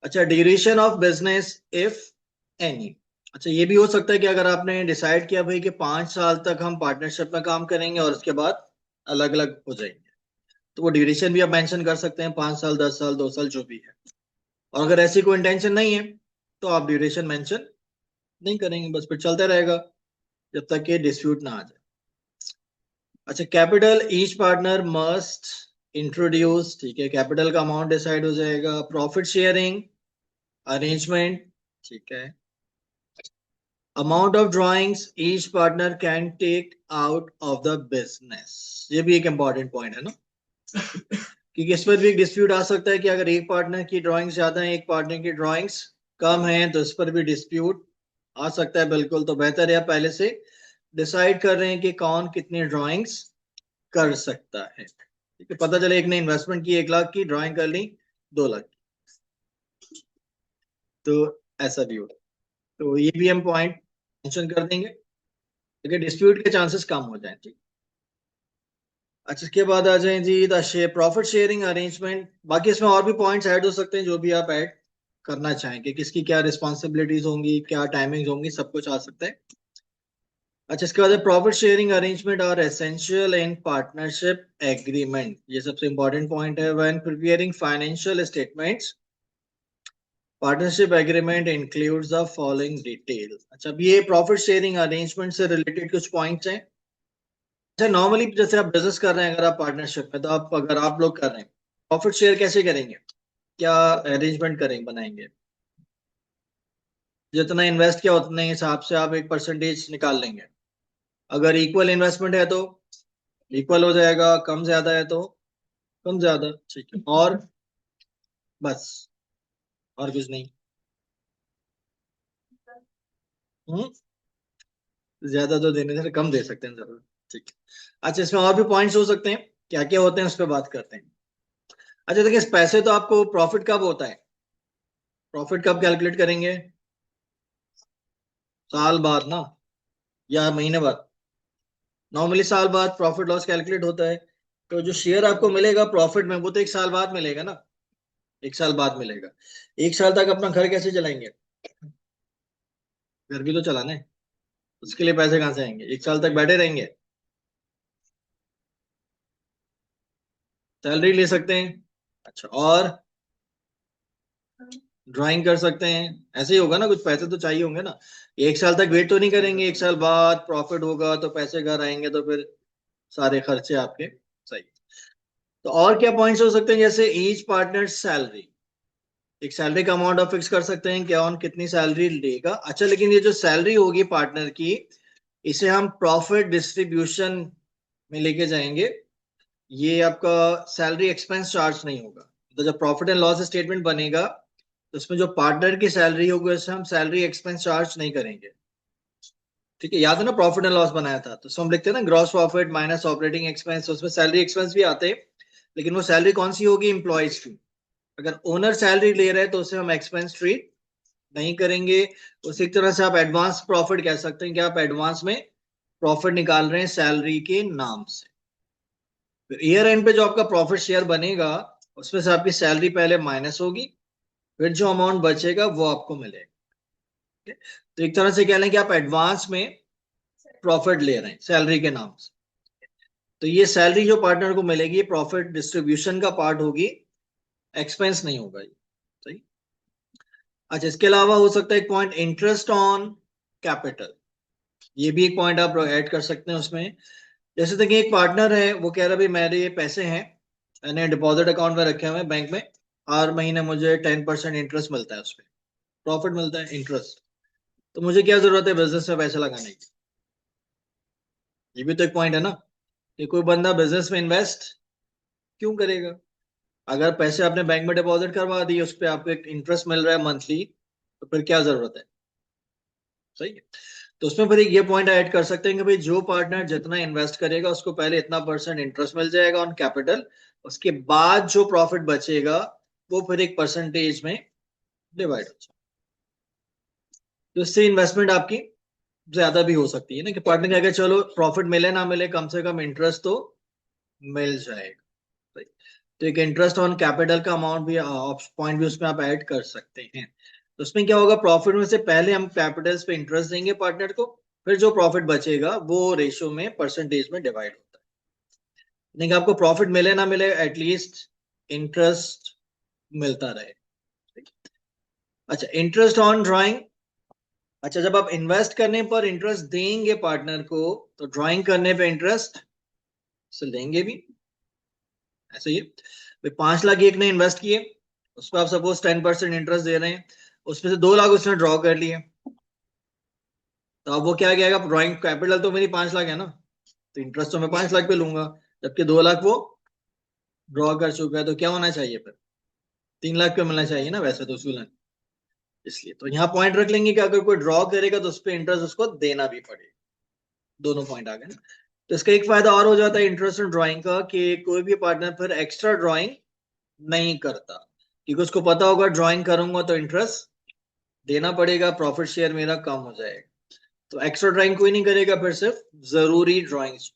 अच्छा, duration of business if any. अच्छा, ये भी हो सकता है कि अगर आपने डिसाइड किया भाई कि 5 साल तक हम पार्टनरशिप में काम करेंगे और उसके बाद अलग अलग हो जाएंगे, तो वो ड्यूरेशन भी आप मेंशन कर सकते हैं, 5 साल, 10 साल, 2 साल, जो भी है। और अगर ऐसी कोई इंटेंशन नहीं है तो आप ड्यूरेशन मेंशन नहीं करेंगे, बस फिर चलते रहेगा जब तक कि डिस्प्यूट ना आ जाए। अच्छा, capital each partner must introduce, ठीक है, कैपिटल का अमाउंट डिसाइड हो जाएगा। प्रॉफिट शेयरिंग अरेंजमेंट, ठीक है। Amount of drawings each partner can take out of the business, ये भी एक इंपॉर्टेंट पॉइंट है ना, क्योंकि इस पर भी एक डिस्प्यूट आ सकता है कि अगर एक पार्टनर की ड्राइंग्स ज्यादा है, एक पार्टनर की ड्राइंग्स कम है, तो इस पर भी डिस्प्यूट आ सकता है। बिल्कुल, तो बेहतर है आप पहले से डिसाइड कर रहे हैं कि कौन कितनी ड्राइंग्स कर सकता है, ठीक है। पता चले एक ने इन्वेस्टमेंट की 1 लाख की, ड्राइंग कर ली 2 लाख की, तो ऐसा भी हो, तो ये भी हम पॉइंट मेंशन कर देंगे ताकि डिस्प्यूट के चांसेस कम हो जाए, ठीक। अच्छा, इसके बाद आ जाए जी प्रॉफिट शेयरिंग अरेंजमेंट। बाकी इसमें और भी पॉइंट्स ऐड हो सकते हैं जो भी आप ऐड करना चाहें कि किसकी क्या रिस्पॉन्सिबिलिटीज होंगी, क्या टाइमिंग्स होंगी, सब कुछ आ सकता है। अच्छा, इसके बाद profit sharing arrangement are essential in partnership agreement, ये सबसे इंपॉर्टेंट पॉइंट है। When preparing financial statements, partnership agreement includes the following details. अच्छा, अब ये प्रॉफिट शेयरिंग अरेंजमेंट से रिलेटेड कुछ पॉइंट्स हैं। अच्छा, नॉर्मली जैसे आप बिजनेस कर रहे हैं, अगर आप पार्टनरशिप में, तो आप अगर आप लोग कर रहे हैं, प्रॉफिट शेयर कैसे करेंगे, क्या अरेंजमेंट करेंगे, बनाएंगे? जितना इन्वेस्ट किया उतने हिसाब से आप एक परसेंटेज निकाल लेंगे। अगर इक्वल इन्वेस्टमेंट है तो इक्वल हो जाएगा, कम ज्यादा है तो कम ज्यादा, ठीक है। और बस, और कुछ नहीं। हम्म ज्यादा तो देने से कम दे सकते हैं जरूर, ठीक है। अच्छा, इसमें और भी पॉइंट्स हो सकते हैं, क्या क्या होते हैं उस पर बात करते हैं। अच्छा, देखिए, इस पैसे तो आपको प्रॉफिट कब होता है, प्रॉफिट कब कैलकुलेट करेंगे? साल बाद ना, या महीने बाद? नॉर्मली साल बाद प्रॉफिट लॉस कैलकुलेट होता है। तो जो शेयर आपको मिलेगा प्रॉफिट में, वो तो 1 साल बाद मिलेगा ना, 1 साल बाद मिलेगा। 1 साल तक अपना घर कैसे चलाएंगे? घर भी तो चलाना है, उसके लिए पैसे कहाँ से आएंगे? 1 साल तक बैठे रहेंगे? सैलरी ले सकते हैं। अच्छा, और ड्राइंग कर सकते हैं, ऐसे ही होगा ना, कुछ पैसे तो चाहिए होंगे ना। 1 साल तक वेट तो नहीं करेंगे, 1 साल बाद प्रॉफिट होगा तो पैसे घर आएंगे, तो फिर सारे खर्चे आपके सही। तो और क्या पॉइंट्स हो सकते हैं, जैसे ईच पार्टनर सैलरी, एक सैलरी का अमाउंट आप फिक्स कर सकते हैं कि कौन कितनी सैलरी लेगा। अच्छा, लेकिन ये जो सैलरी होगी पार्टनर की, इसे हम प्रॉफिट डिस्ट्रीब्यूशन में लेके जाएंगे। ये आपका सैलरी एक्सपेंस चार्ज नहीं होगा। तो जब प्रॉफिट एंड लॉस स्टेटमेंट बनेगा, तो उसमें जो पार्टनर की सैलरी होगी उसे हम सैलरी एक्सपेंस चार्ज नहीं करेंगे, ठीक है। याद है ना, प्रॉफिट एंड लॉस बनाया था तो उसमें हम लिखते हैं ना, gross profit minus operating expense, उसमें सैलरी एक्सपेंस भी आते हैं। लेकिन वो सैलरी कौन सी होगी? एम्प्लॉयज की। अगर ओनर सैलरी ले रहे हैं तो उसे हम एक्सपेंस ट्रीट नहीं करेंगे। उसे एक तरह से आप एडवांस प्रॉफिट कह सकते हैं कि आप एडवांस में प्रॉफिट निकाल रहे हैं सैलरी के नाम से। फिर ईयर एंड पे जो आपका प्रॉफिट शेयर बनेगा, उसमें से आपकी सैलरी पहले माइनस होगी, फिर जो अमाउंट बचेगा वो आपको मिलेगा, ठीक है? तो एक तरह से कह लें कि आप एडवांस में प्रॉफिट ले रहे हैं सैलरी के नाम से। तो ये सैलरी जो पार्टनर को मिलेगी, प्रॉफिट डिस्ट्रीब्यूशन का पार्ट होगी, एक्सपेंस नहीं होगा ये, सही। अच्छा, इसके अलावा हो सकता है एक पॉइंट, इंटरेस्ट ऑन कैपिटल। ये भी एक पॉइंट आप ऐड कर सकते हैं उसमें। जैसे देखिए, एक पार्टनर है, वो कह रहा है भाई मेरे ये पैसे हैं, मैंने डिपॉजिट अकाउंट में रखे हुए हैं बैंक में, हर महीने मुझे 10% इंटरेस्ट मिलता है, उस पर प्रॉफिट मिलता है, इंटरेस्ट। तो मुझे क्या जरूरत है बिजनेस में पैसे लगाने की? ये भी तो एक पॉइंट है ना, कि कोई बंदा बिजनेस में इन्वेस्ट क्यों करेगा? अगर पैसे आपने बैंक में डिपॉजिट करवा दिए, उस पर आपको एक इंटरेस्ट मिल रहा है मंथली, तो फिर क्या जरूरत है? सही है। तो उसमें फिर एक ये पॉइंट ऐड कर सकते हैं कि भाई जो पार्टनर जितना इन्वेस्ट करेगा उसको पहले इतना परसेंट इंटरेस्ट मिल जाएगा ऑन कैपिटल, उसके बाद जो प्रॉफिट बचेगा वो फिर एक परसेंटेज में डिवाइड हो जाएगा। तो इससे इन्वेस्टमेंट आपकी ज्यादा भी हो सकती है ना, कि पार्टनर कहेगा चलो प्रॉफिट मिले ना मिले, कम से कम इंटरेस्ट तो मिल जाएगा। तो तो एक इंटरेस्ट ऑन कैपिटल का अमाउंट भी पॉइंट भी उसमें आप ऐड कर सकते हैं। तो उसमें क्या होगा, प्रॉफिट में से पहले हम कैपिटल्स पे इंटरेस्ट देंगे पार्टनर को, फिर जो प्रॉफिट बचेगा वो रेशियो में परसेंटेज में डिवाइड होता है। यानी कि आपको प्रॉफिट मिले ना मिले एटलीस्ट इंटरेस्ट मिलता रहे। अच्छा, इंटरेस्ट ऑन ड्राइंग। अच्छा, जब आप इन्वेस्ट करने पर इंटरेस्ट देंगे पार्टनर को, तो ड्राइंग करने पे इंटरेस्ट से देंगे भी। ऐसे ही भाई 5 लाख एक ने इन्वेस्ट किए, उस पर आप सपोज 10% इंटरेस्ट दे रहे हैं, उसमें से 2 लाख उसने ड्रॉ कर लिए, तो अब वो क्या कहेगा, ड्राइंग कैपिटल तो मेरी 5 लाख है ना, तो इंटरेस्ट तो मैं 5 लाख पे लूंगा, जबकि 2 लाख वो ड्रॉ कर चुका है, तो क्या होना चाहिए फिर, 3 लाख पे मिलना चाहिए ना वैसे तो उसूलन। इसलिए तो यहाँ पॉइंट रख लेंगे कि अगर कोई ड्रॉ करेगा तो उस पर इंटरेस्ट उसको देना भी पड़ेगा। दोनों पॉइंट आ गए ना। तो इसका एक फायदा और हो जाता है इंटरेस्ट इन ड्राइंग का, कि कोई भी पार्टनर फिर एक्स्ट्रा ड्राइंग नहीं करता, क्योंकि उसको पता होगा ड्राइंग करूंगा तो इंटरेस्ट देना पड़ेगा, प्रॉफिट शेयर मेरा कम हो जाएगा। तो एक्स्ट्रा ड्राइंग कोई नहीं करेगा, फिर सिर्फ जरूरी ड्राइंग्स।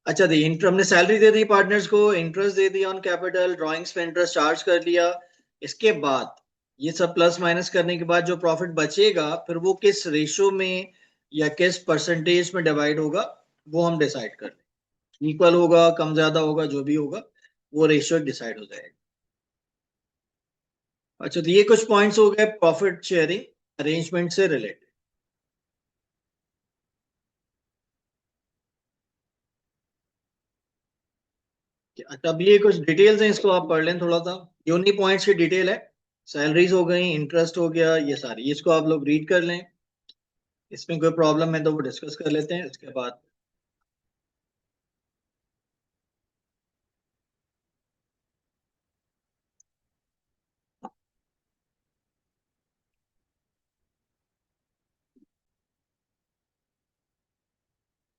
अच्छा, दी हमने सैलरी दे दी पार्टनर्स को, इंटरेस्ट दे दिया ऑन कैपिटल, ड्राइंग्स पे इंटरेस्ट चार्ज कर लिया। इसके बाद ये सब प्लस माइनस करने के बाद जो प्रॉफिट बचेगा, फिर वो किस रेशो में या किस परसेंटेज में डिवाइड होगा वो हम डिसाइड कर लें। इक्वल होगा, कम ज्यादा होगा, जो भी होगा वो रेशियो डिसाइड हो जाएगा। अच्छा, तो ये कुछ पॉइंट्स हो गए प्रॉफिट शेयरिंग अरेंजमेंट से रिलेटेड। अच्छा, अब ये कुछ डिटेल्स हैं, इसको आप पढ़ लें थोड़ा सा। ये उन्हीं पॉइंट्स की डिटेल है। सैलरीज हो गई, इंटरेस्ट हो गया, ये सारी, इसको आप लोग रीड कर लें। इसमें कोई प्रॉब्लम है तो वो डिस्कस कर लेते हैं इसके बाद।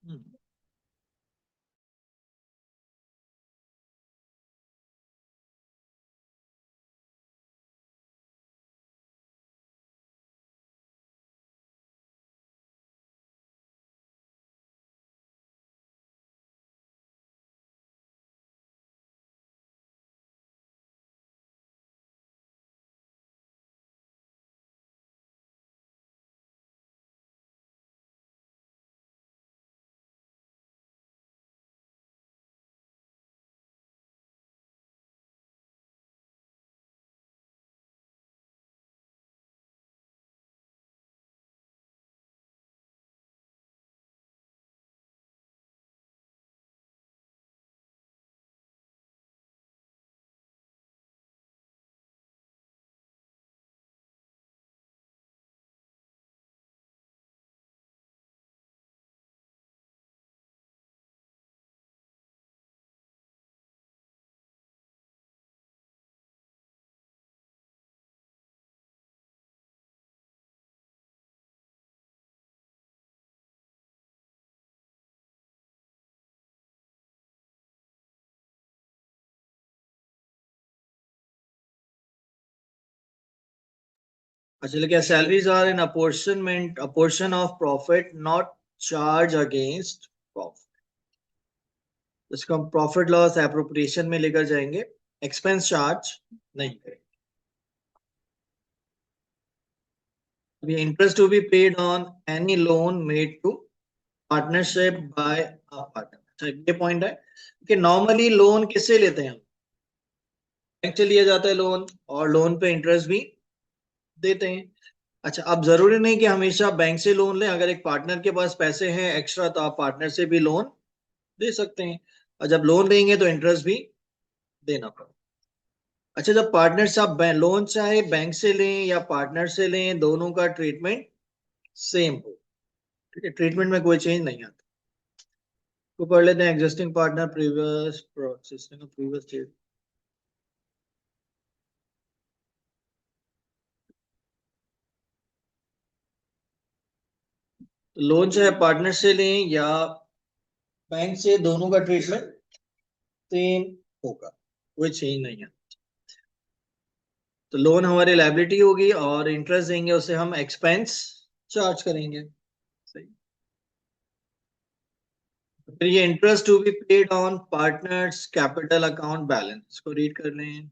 हम्म। अच्छा, लेकिन salaries are in apportionment, a portion of profit not charge against profit. इसको हम प्रॉफिट लॉस एप्रोप्रिएशन में लेकर जाएंगे, एक्सपेंस चार्ज नहीं करेंगे। अभी interest to be paid on any loan made to partnership by a partner. अच्छा, ये पॉइंट है कि नॉर्मली लोन किससे लेते हैं हम, बैंक से लिया जाता है लोन, और लोन पे इंटरेस्ट भी देते हैं। अच्छा, अब जरूरी नहीं कि हमेशा बैंक से लोन लें, अगर एक पार्टनर के पास पैसे हैं एक्स्ट्रा तो आप पार्टनर से भी लोन दे सकते हैं, और जब लोन देंगे तो इंटरेस्ट भी देना पड़ेगा। अच्छा, जब पार्टनर से आप लोन चाहे बैंक से लें या पार्टनर से लें, दोनों का ट्रीटमेंट सेम हो। ठीक है, ट्रीटमेंट में कोई चेंज नहीं आता। तो पढ़ लेते हैं existing partner previous processing previous. Loan चाहे पार्टनर से लें या बैंक से, दोनों का ट्रीटमेंट सेम होगा, कोई चेंज नहीं है। तो लोन हमारी लायबिलिटी होगी और इंटरेस्ट देंगे उसे हम एक्सपेंस चार्ज करेंगे। सही। फिर ये interest to be paid on partners capital account balance, इसको रीड कर लें।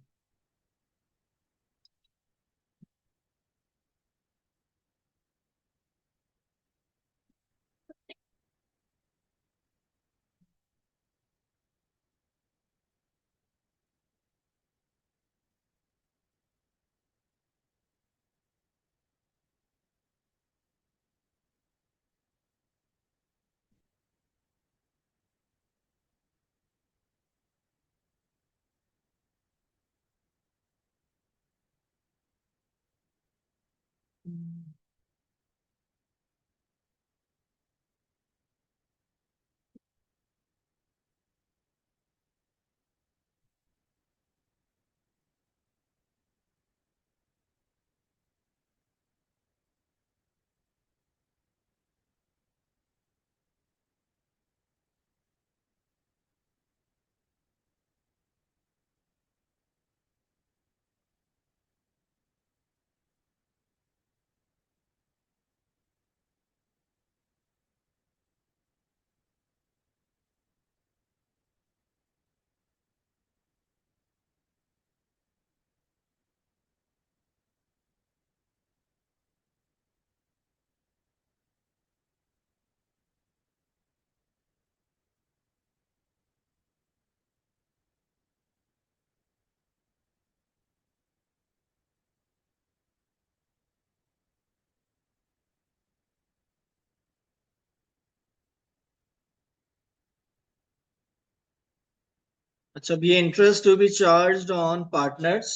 अच्छा, अब ये interest to be charged on partners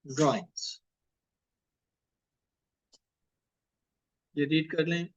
drawings, ये रीड कर लें।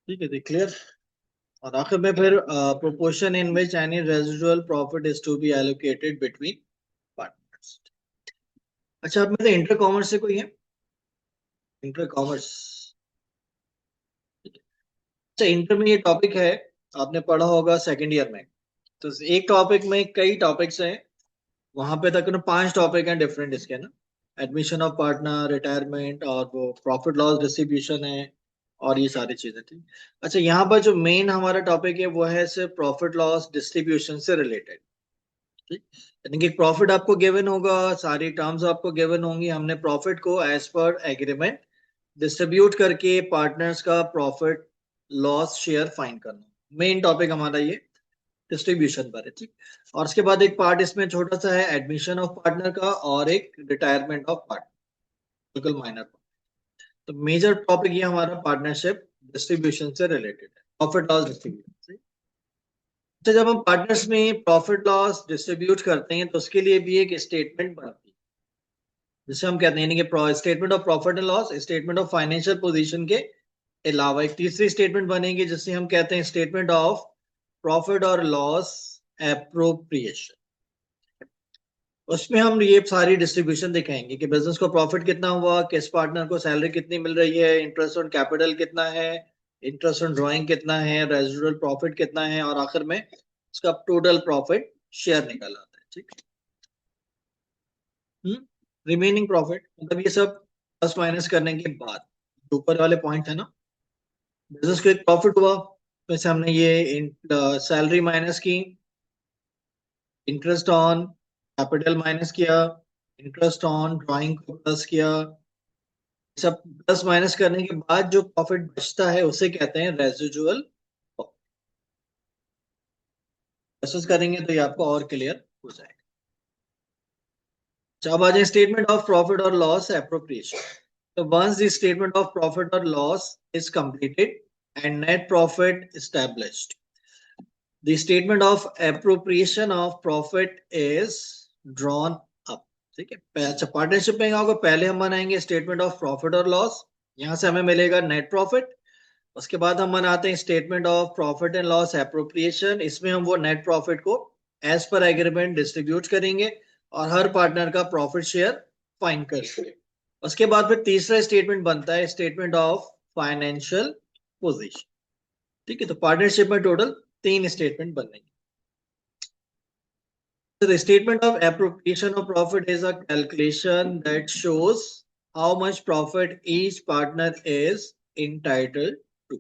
ठीक है, क्लियर। और आखिर में फिर proportion in which any residual profit is to be allocated between partners. अच्छा, अब में तो इंटर कॉमर्स से कोई है? इंटर कॉमर्स, अच्छा इंटर में ये टॉपिक है, आपने पढ़ा होगा सेकंड ईयर में। तो एक टॉपिक में कई टॉपिक्स हैं, वहां पे तक 5 टॉपिक हैं डिफरेंट इसके ना। एडमिशन ऑफ पार्टनर, रिटायरमेंट, और वो प्रॉफिट लॉस डिस्ट्रीब्यूशन है, और ये सारी चीजें थी। अच्छा, यहाँ पर जो मेन हमारा टॉपिक है वो है सिर्फ प्रॉफिट लॉस डिस्ट्रीब्यूशन से रिलेटेड। ठीक, यानी कि प्रॉफिट आपको गिवन होगा, सारी टर्म्स आपको गिवन होंगी, हमने प्रॉफिट को एज पर एग्रीमेंट डिस्ट्रीब्यूट करके पार्टनर्स का प्रॉफिट लॉस शेयर फाइंड करना, मेन टॉपिक हमारा ये डिस्ट्रीब्यूशन पर है। ठीक, और उसके बाद एक पार्ट इसमें छोटा सा है एडमिशन ऑफ पार्टनर का, और एक रिटायरमेंट ऑफ पार्टनर, बिल्कुल माइनर पार्ट। तो मेजर टॉपिक ये हमारा पार्टनरशिप डिस्ट्रीब्यूशन से रिलेटेड है, प्रॉफिट लॉस डिस्ट्रीब्यूशन। तो जब हम पार्टनर्स में प्रॉफिट लॉस डिस्ट्रीब्यूट करते हैं तो उसके लिए भी एक स्टेटमेंट बनती है, जिसे हम कहते हैं, यानी कि statement of profit and loss, statement of financial position के अलावा एक तीसरी स्टेटमेंट बनेगी, जिसे हम कहते हैं स्टेटमेंट ऑफ प्रॉफिट और लॉस एप्रोप्रिएशन। उसमें हम ये सारी डिस्ट्रीब्यूशन दिखाएंगे कि बिजनेस को प्रॉफिट कितना हुआ, किस पार्टनर को सैलरी कितनी मिल रही है, इंटरेस्ट ऑन कैपिटल कितना है, इंटरेस्ट ऑन ड्राइंग कितना है, रेजिडुअल प्रॉफिट कितना है, और आखिर में उसका टोटल प्रॉफिट शेयर निकल आता है। ठीक, रिमेनिंग प्रॉफिट मतलब ये सब प्लस माइनस करने के बाद जो ऊपर वाले पॉइंट है ना, बिजनेस को एक प्रॉफिट हुआ, वैसे हमने ये सैलरी माइनस की, इंटरेस्ट ऑन कैपिटल माइनस किया, इंटरेस्ट ऑन ड्राइंग को प्लस किया, सब प्लस माइनस करने के बाद जो प्रॉफिट बचता है उसे कहते हैं रेजिडुअल। प्रोसेस करेंगे तो ये आपको और क्लियर हो जाएगा। अच्छा, अब आ जाए स्टेटमेंट ऑफ प्रॉफिट और लॉस एप्रोप्रिएशन। तो once the statement of profit और loss is completed and net profit established, the statement of appropriation of profit is drawn up। ठीक है। अच्छा, पार्टनरशिप में क्या होगा, पहले हम बनाएंगे स्टेटमेंट ऑफ प्रॉफिट और लॉस, यहां से हमें मिलेगा नेट प्रॉफिट। उसके बाद हम बनाते हैं statement of profit and loss appropriation, इसमें हम वो नेट प्रॉफिट को एज पर एग्रीमेंट डिस्ट्रीब्यूट करेंगे और हर पार्टनर का प्रॉफिट शेयर फाइंड करेंगे। उसके बाद फिर तीसरा स्टेटमेंट बनता है स्टेटमेंट ऑफ फाइनेंशियल पोजीशन। ठीक है, तो पार्टनरशिप में टोटल 3 स्टेटमेंट बनेंगे। So the statement of appropriation of profit is a calculation that shows how much profit each partner is entitled to.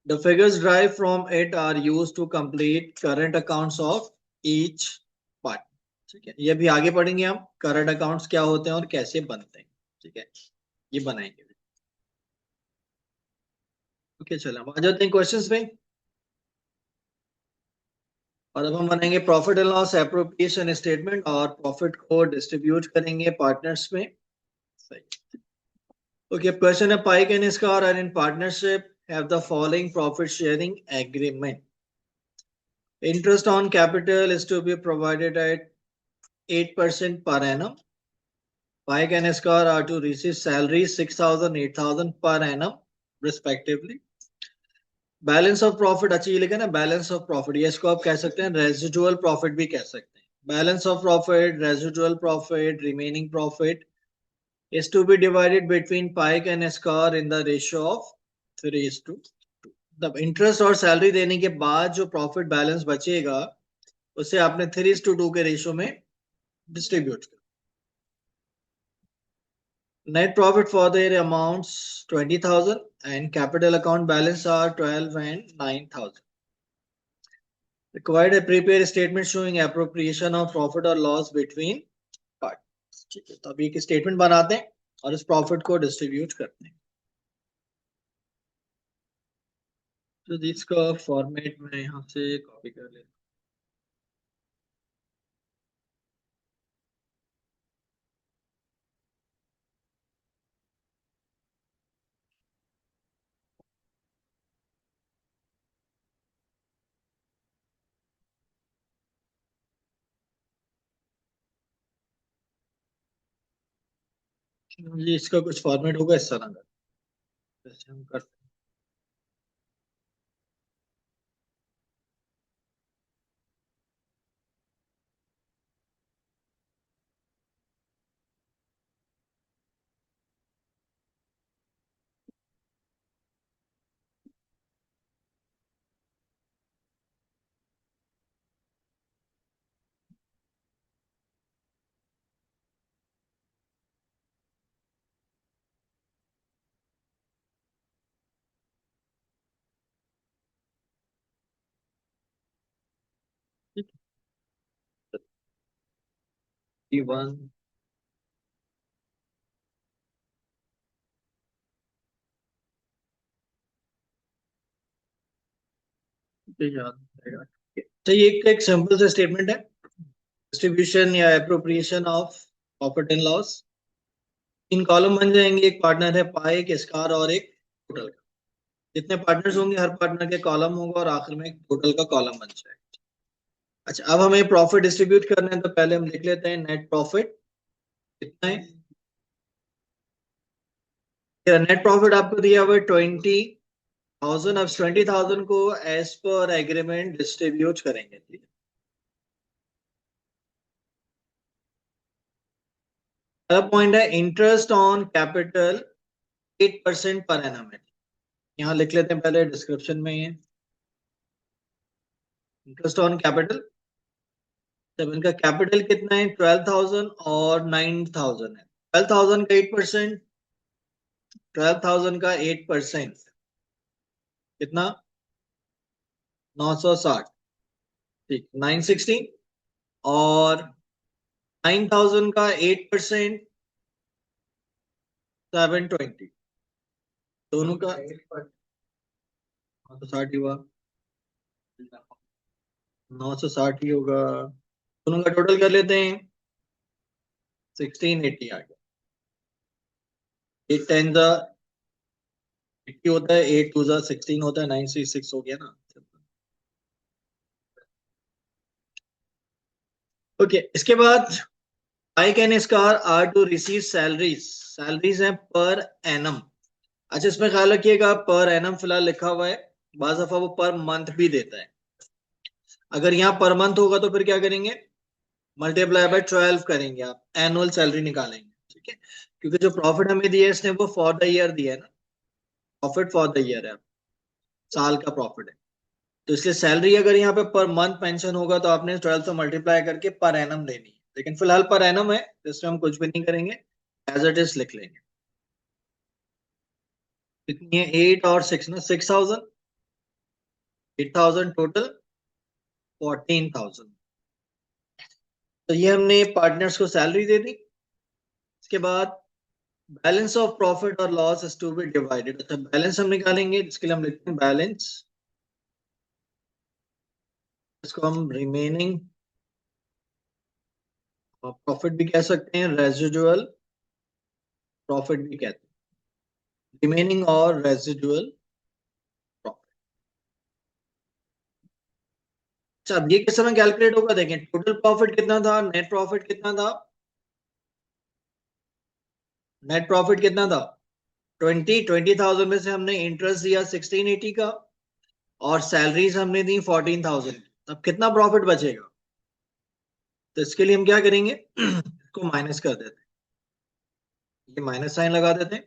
The figures derived from it are used to complete current accounts of each partner. ठीक है, ये भी आगे पढ़ेंगे हम current accounts क्या होते हैं और कैसे बनते हैं। ठीक है, ये बनाएंगे। ओके, चलो हम आ जाते हैं क्वेश्चंस पे। और अब हम बनाएंगे profit and loss appropriation statement और प्रॉफिट को डिस्ट्रीब्यूट करेंगे पार्टनर्स में। सही। ओके, क्वेश्चन है Pike and Scar are in partnership have the following profit sharing agreement. Interest on capital is to be provided at 8% per annum. Pike and Scar are to receive salary 6,000, 8,000 per annum respectively. Balance of profit, अच्छी लिखा ना, balance of profit, ये इसको आप कह सकते हैं residual profit भी कह सकते हैं। Balance of profit, residual profit, remaining profit is to be divided between Pike and Scar in the ratio of 3:2. तब इंटरेस्ट और सैलरी देने के बाद जो प्रॉफिट बैलेंस बचेगा उसे आपने 3:2 के रेशियो में डिस्ट्रीब्यूट कर। Net profit for the year amounts 20,000 and capital account balance are 12 and 9,000. Required a prepare statement showing appropriation of profit or loss between parties. ठीक है, तो अभी एक स्टेटमेंट बनाते हैं और इस प्रॉफिट को डिस्ट्रीब्यूट करते हैं। तो जिसका फॉर्मेट में यहाँ से कॉपी कर लेता हूँ, जी इसका कुछ फॉर्मेट होगा इस तरह का, जैसे हम करते हैं। ठीक है, 1 याद रहेगा। तो ये एक सिंपल सा स्टेटमेंट है, डिस्ट्रीब्यूशन या appropriation of profit and loss. 3 column बन जाएंगे, एक पार्टनर है पाई, एक स्कार और एक टोटल का। जितने पार्टनर्स होंगे हर पार्टनर के कॉलम होगा और आखिर में एक टोटल का कॉलम बन जाएगा। अच्छा, अब हमें प्रॉफिट डिस्ट्रीब्यूट करना है तो पहले हम लिख लेते हैं नेट प्रॉफिट कितना है। नेट प्रॉफिट आपको दिया हुआ है 20,000। अब 20,000 को एज पर एग्रीमेंट डिस्ट्रीब्यूट करेंगे। ठीक है, पॉइंट है interest on capital 8% per annum है। यहाँ लिख लेते हैं पहले डिस्क्रिप्शन में ये इंटरेस्ट ऑन कैपिटल। जब इनका कैपिटल कितना है 12,000 और 9,000 है। 12,000 का 8%, 12,000 का 8% कितना 960। ठीक, 960 और 9,000 का 8% 720, दोनों का 960 हुआ, 960 ही होगा। दोनों का टोटल कर लेते हैं 1680 आ गया। 8 10 द 80 होता है, 8 2 द 16 होता है, 966 हो गया ना। ओके, इसके बाद Pike and Scar are to receive salaries. Salaries हैं पर एनम. अच्छा, इसमें ख्याल रखिएगा पर एनम फिलहाल लिखा हुआ है, बाज़ दफा वो पर मंथ भी देता है. अगर यहाँ पर मंथ होगा तो फिर क्या करेंगे, मल्टीप्लाई बाय 12 करेंगे, आप एनुअल सैलरी निकालेंगे. ठीक है, क्योंकि जो प्रॉफिट हमें दिया है इसने वो फॉर द ईयर दिया है ना, प्रॉफिट फॉर द ईयर है, साल का प्रॉफिट है. तो इसलिए सैलरी अगर यहाँ पे पर मंथ मेंशन होगा तो आपने 12 से मल्टीप्लाई करके पर एनम लेनी है. लेकिन फिलहाल पर एनम है तो इसमें हम कुछ भी नहीं करेंगे, एज इट इज लिख लेंगे. कितनी है, 8 और 6 ना, 6,000, 8,000 टोटल 14,000. तो ये हमने पार्टनर्स को सैलरी दे दी. इसके बाद बैलेंस ऑफ प्रॉफिट और loss is to be divided. अच्छा, बैलेंस हम निकालेंगे, जिसके लिए हम लिखते हैं बैलेंस, इसको हम रिमेनिंग प्रॉफिट भी कह सकते हैं, रेजिडुअल प्रॉफिट भी कहते हैं, रिमेनिंग और रेजिडुअल प्रॉफिट. अच्छा, अब ये किस तरह कैलकुलेट होगा, देखें टोटल प्रॉफिट कितना था, नेट प्रॉफिट कितना था, नेट प्रॉफिट कितना था 20,000 में से हमने इंटरेस्ट दिया 1680 का और सैलरीज हमने दी 14,000. अब कितना प्रॉफिट बचेगा, तो इसके लिए हम क्या करेंगे, इसको माइनस कर देते हैं, ये माइनस साइन लगा देते हैं.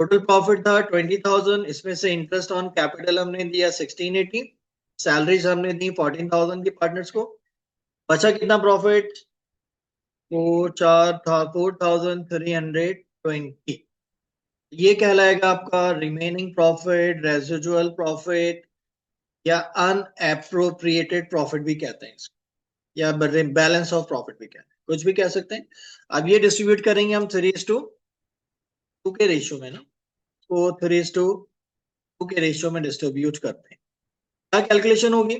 टोटल प्रॉफिट था 20,000, इसमें से इंटरेस्ट ऑन कैपिटल हमने दिया 1680, सैलरीज हमने दी 14,000 की पार्टनर्स को. बचा कितना प्रॉफिट, 4,320. ये कहलाएगा आपका रिमेनिंग प्रॉफिट, रेजिडुअल प्रॉफिट, या अनएप्रोप्रिएटेड प्रॉफिट भी कहते हैं इसको, या बैलेंस ऑफ प्रॉफिट भी कहते हैं, कुछ भी कह सकते हैं. अब ये डिस्ट्रीब्यूट करेंगे हम 3:2 के रेशियो में ना, तो 3:2 के रेशियो में डिस्ट्रीब्यूट करते हैं. क्या कैलकुलेशन होगी,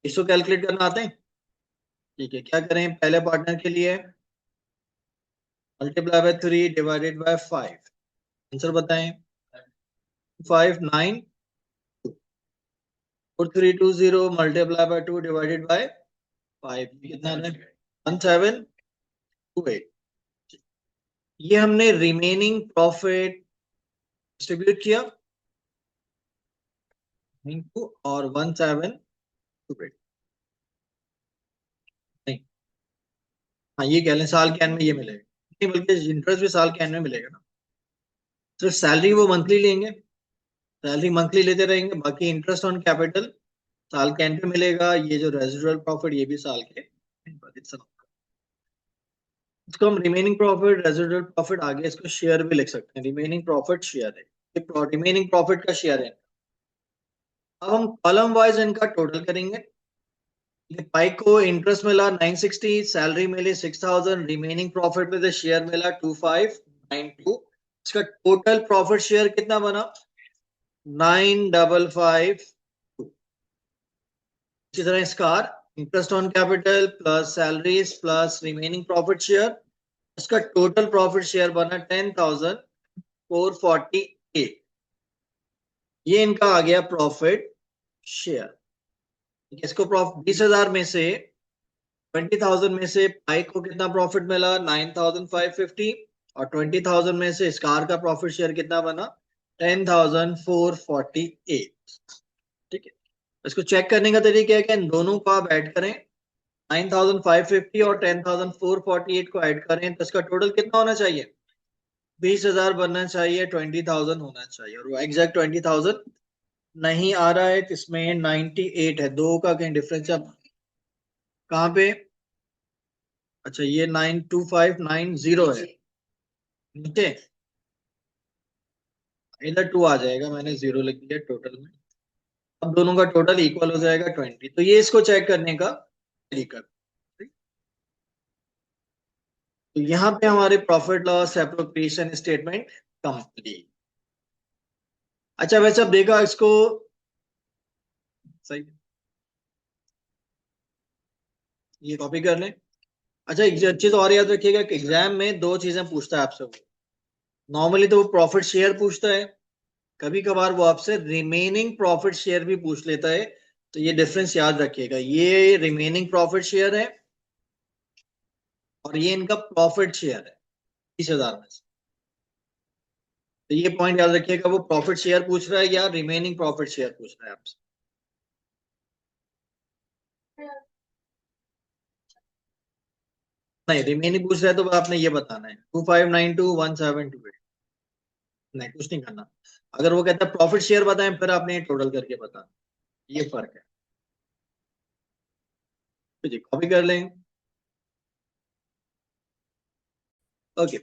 इसको कैलकुलेट करना आते हैं. ठीक है, क्या करें, पहले पार्टनर के लिए multiply by 3 divided by 5. Answer बताएं, 592 और 320 मल्टीप्लाई बाय 2 डिवाइडेड बाय 5, कितना है 1728. ये हमने रिमेनिंग प्रॉफिट डिस्ट्रीब्यूट किया इनटू और 1728. नहीं, हाँ ये कह लें साल के एंड में ये मिलेगा, नहीं बल्कि इंटरेस्ट भी साल के एंड में मिलेगा ना. सिर्फ सैलरी वो मंथली लेंगे, सैलरी मंथली लेते रहेंगे, बाकी इंटरेस्ट ऑन कैपिटल साल के एंड पे मिलेगा. ये जो रेजिडुअल प्रॉफिट ये भी साल के end पर. इसको हम रिमेनिंग प्रॉफिट, रेजिडुअल प्रॉफिट, आगे इसको शेयर भी लिख सकते हैं, रिमेनिंग प्रॉफिट शेयर है, रिमेनिंग प्रॉफिट का शेयर है. अब हम कॉलम वाइज इनका टोटल करेंगे. पाइक को इंटरेस्ट मिला 960, सैलरी मिली 6,000, रिमेनिंग प्रॉफिट में से शेयर मिला 2592. इसका टोटल प्रॉफिट शेयर कितना बना 9552. इसी तरह scar interest on capital plus salaries plus remaining profit share, इसका टोटल प्रॉफिट शेयर बना 10,448. ये इनका आ गया प्रॉफिट शेयर. इसको प्रॉफिट 20,000 में से 20,000 में से पाइक को कितना प्रॉफिट मिला 9,550 और 20,000 में से स्कार का प्रॉफिट शेयर कितना बना 10,448. ठीक है, इसको चेक करने का तरीका है कि इन दोनों को आप ऐड करें, 9,550 और 10,448 को ऐड करें तो इसका टोटल कितना होना चाहिए, 20,000 बनना चाहिए, 20,000 होना चाहिए. और वो एग्जैक्ट 20,000 नहीं आ रहा है, इसमें 98 है, दो का कहीं डिफरेंस है. कहाँ पे, अच्छा ये 92590 है नीचे, इधर 2 आ जाएगा, मैंने 0 लिख दिया टोटल में. अब दोनों का टोटल इक्वल हो जाएगा 20. तो ये इसको चेक करने का तरीका. तो यहाँ पे हमारे profit loss appropriation statement complete. अच्छा वैसे अब देखा इसको सही, ये कॉपी कर लें. अच्छा एक चीज और याद रखिएगा कि एग्जाम में दो चीजें पूछता है आपसे. नॉर्मली तो वो प्रॉफिट शेयर पूछता है, कभी कभार वो आपसे रिमेनिंग प्रॉफिट शेयर भी पूछ लेता है. तो ये डिफरेंस याद रखिएगा, ये रिमेनिंग प्रॉफिट शेयर है और ये इनका प्रॉफिट शेयर है 30,000 में से। तो ये पॉइंट याद रखिएगा, वो प्रॉफिट शेयर पूछ रहा है या रिमेनिंग प्रॉफिट शेयर पूछ रहा है आपसे। नहीं, रिमेनिंग पूछ रहा है तो आपने ये बताना है 25921728। नहीं, कुछ नहीं करना। अगर वो कहता है प्रॉफिट शेयर बताएं, फिर आपने ये टोटल करके बताना। ये फर्क है। तो जी कॉपी कर लें। ओके,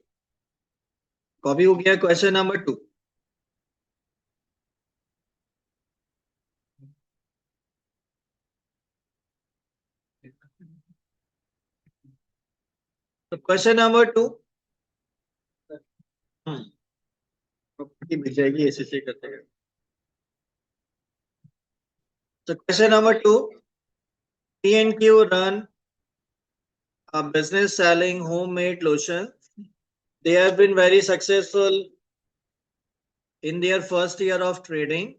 कॉपी हो गया। Question number 2। तो क्वेश्चन नंबर 2। प्रॉपर्टी मिल जाएगी ऐसे से करते हैं। तो question number 2, P&Q run a business selling homemade lotion. They have been very successful in their first year of trading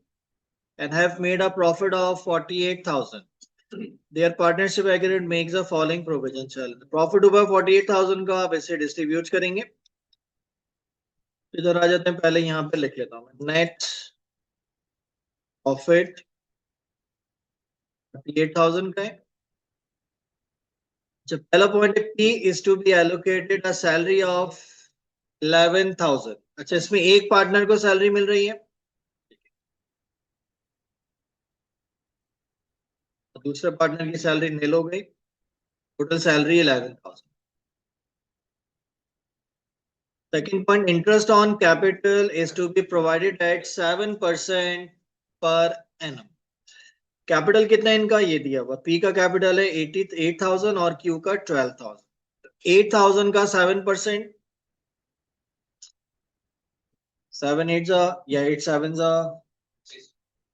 and have made a profit of 48,000. Their partnership agreement makes the following provision. चल profit हुआ 48,000 का, आप इसे distribute करेंगे। इधर आ जाते हैं, पहले यहाँ पे लिख लेता हूँ नेट प्रॉफिट 48,000 का है। जब पहला पॉइंट है P is to be allocated a salary of 11,000। अच्छा, इसमें एक पार्टनर को सैलरी मिल रही है, दूसरे पार्टनर की सैलरी नील हो गई, total salary 11,000। Second point, interest on capital is to be provided at 7% per annum। Capital कितना है इनका, ये दिया हुआ। पी का कैपिटल है 88,000 और क्यू का 12,000। 8,000 का 7%, 7 8 या 8 7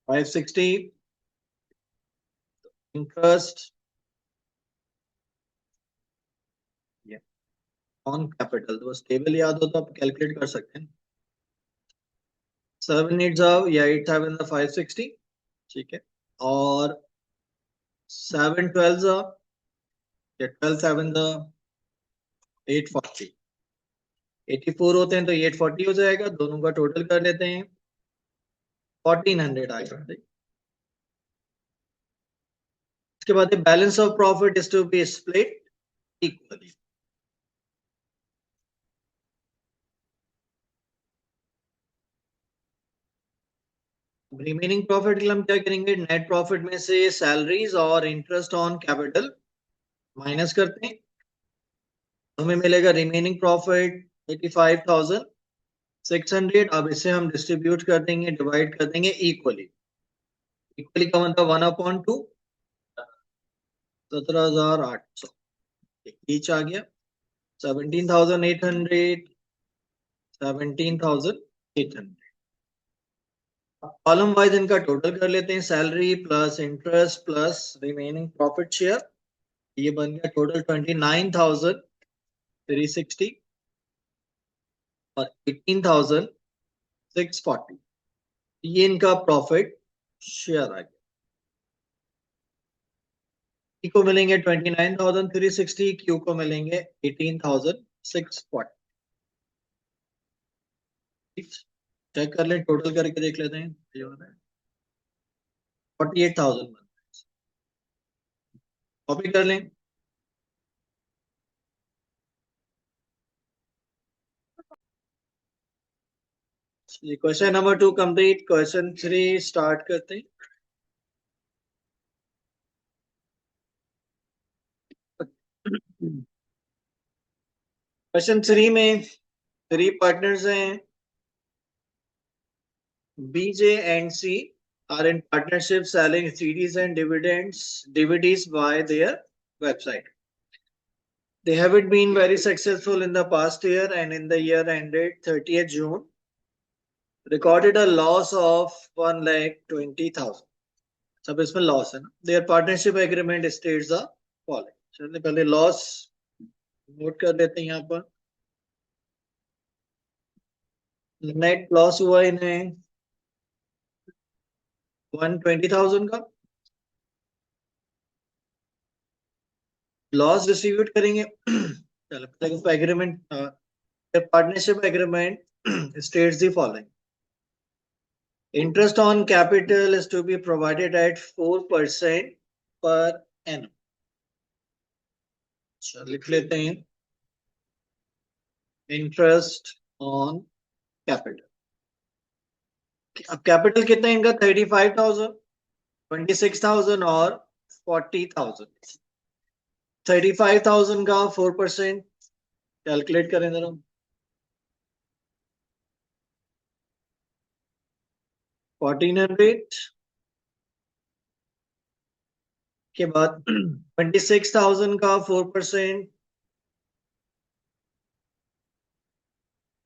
560। इंटरेस्ट ऑन कैपिटल, तो बस टेबल याद हो तो आप कैलकुलेट कर सकते हैं। 7 8 या 8 7 560, ठीक है। और 7 12 या 12 7 840, 84 होते हैं तो 840 हो जाएगा। दोनों का टोटल कर लेते हैं, 1400 आएगा। इसके बाद balance of profit is to be split equally. Remaining profit के लिए हम क्या करेंगे, नेट प्रॉफिट में से सैलरीज और इंटरेस्ट ऑन कैपिटल माइनस करते हैं, हमें मिलेगा रिमेनिंग प्रॉफिट 85,600। अब इसे हम डिस्ट्रीब्यूट कर देंगे, डिवाइड कर देंगे इक्वली। इक्वली का मतलब 1/2, 17,800 ईच आ गया। 17,800, 17,800। कॉलम वाइज इनका टोटल कर लेते हैं, salary plus interest plus remaining profit share. ये बन गया टोटल 29,360 और 18,640। ये इनका प्रॉफिट शेयर आ गया। P को मिलेंगे 29,360, क्यू को मिलेंगे 18,640। चेक कर लें, टोटल करके देख लेते हैं। 48,000 कॉपी कर लें। Question number 2 complete. Question 3 start करते हैं। क्वेश्चन 3 में 3 पार्टनर्स हैं, BJ and C are in partnership selling CDs and DVDs by their website. They haven't been very successful in the past year, and in the year ended 30th June, recorded a loss of 1,20,000। सब इसमें loss है ना। Their partnership agreement states the following। चलिए पहले loss note कर लेते हैं यहाँ पर। नेट लॉस हुआ इन्हें 120,000 का। लॉस डिस्ट्रीब्यूट करेंगे चलो agreement, partnership agreement states the following. Interest on capital is to be provided at 4% per annum. चलो लिख लेते हैं, इंटरेस्ट ऑन कैपिटल. अब कैपिटल कितना है इनका? 35,000, 26,000 और 40,000. 35,000 का 4% कैलकुलेट करें जरा. 1,400 के बाद 26,000 का 4%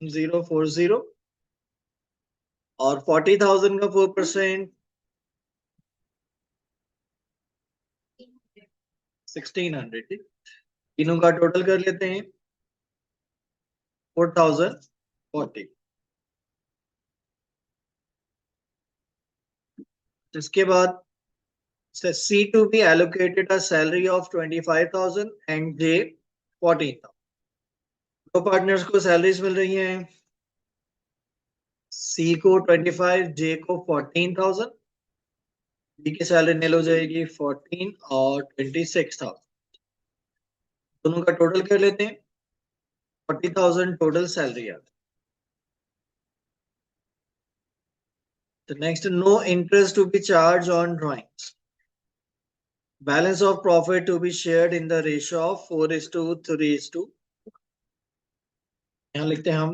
040 और 40,000 का 4% 1,600. तीनों का टोटल कर लेते हैं 4,040. इसके बाद C to be allocated a salary of 25,000 and J 14,000. दो पार्टनर्स को सैलरीज मिल रही हैं, C को 25, J को 14,000. B की सैलरी नील हो जाएगी 14 और 26,000. दोनों का टोटल कर लेते हैं 40,000 टोटल सैलरी आता है. The next, no interest to be charged on drawings. Balance of profit to be shared in the ratio of 4:3:2. यहाँ लिखते हैं हम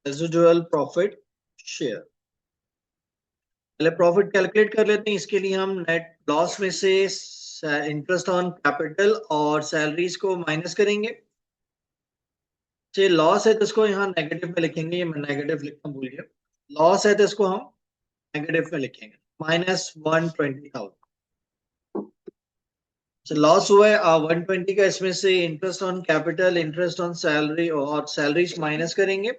रेसिडुअल प्रॉफिट शेयर. पहले प्रॉफिट कैलकुलेट कर लेते हैं. इसके लिए हम नेट लॉस में से इंटरेस्ट ऑन कैपिटल और सैलरीज को माइनस करेंगे. लॉस है तो इसको यहाँ नेगेटिव में लिखेंगे. ये मैं नेगेटिव लिखना भूल गया. लॉस है तो इसको हम नेगेटिव में लिखेंगे -120,000. लॉस हुआ है 120 का. इसमें से interest on capital, interest on salary और सैलरीज माइनस करेंगे.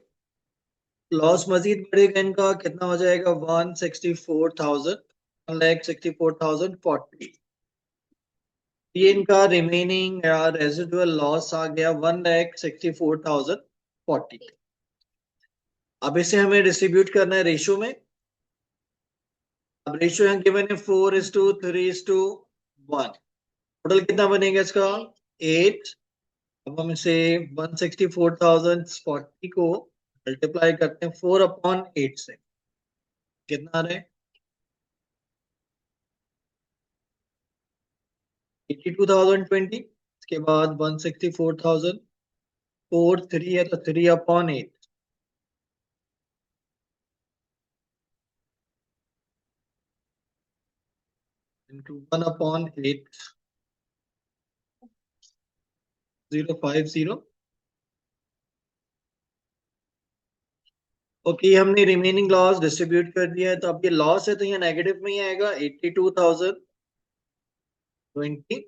लॉस मजीद बढ़ेगा इनका. कितना हो जाएगा? 164,000, 1,64,040. ये इनका रिमेनिंग या रेजिडुअल लॉस आ गया 1,64,040. अब इसे हमें डिस्ट्रीब्यूट करना है रेशियो में. अब रेशियो यहाँ गिवन है 4:3:1. टोटल कितना बनेगा इसका? 8. अब हम इसे 164,040 को मल्टीप्लाई करते हैं 4/8 से. कितना आ रहा है? 82,020. इसके बाद 164,000, 3 है तो 3/8. into 1/8, 050. ओके, हमने रिमेनिंग लॉस डिस्ट्रीब्यूट कर दिया है. तो अब ये लॉस है तो ये नेगेटिव में ही आएगा. 82,020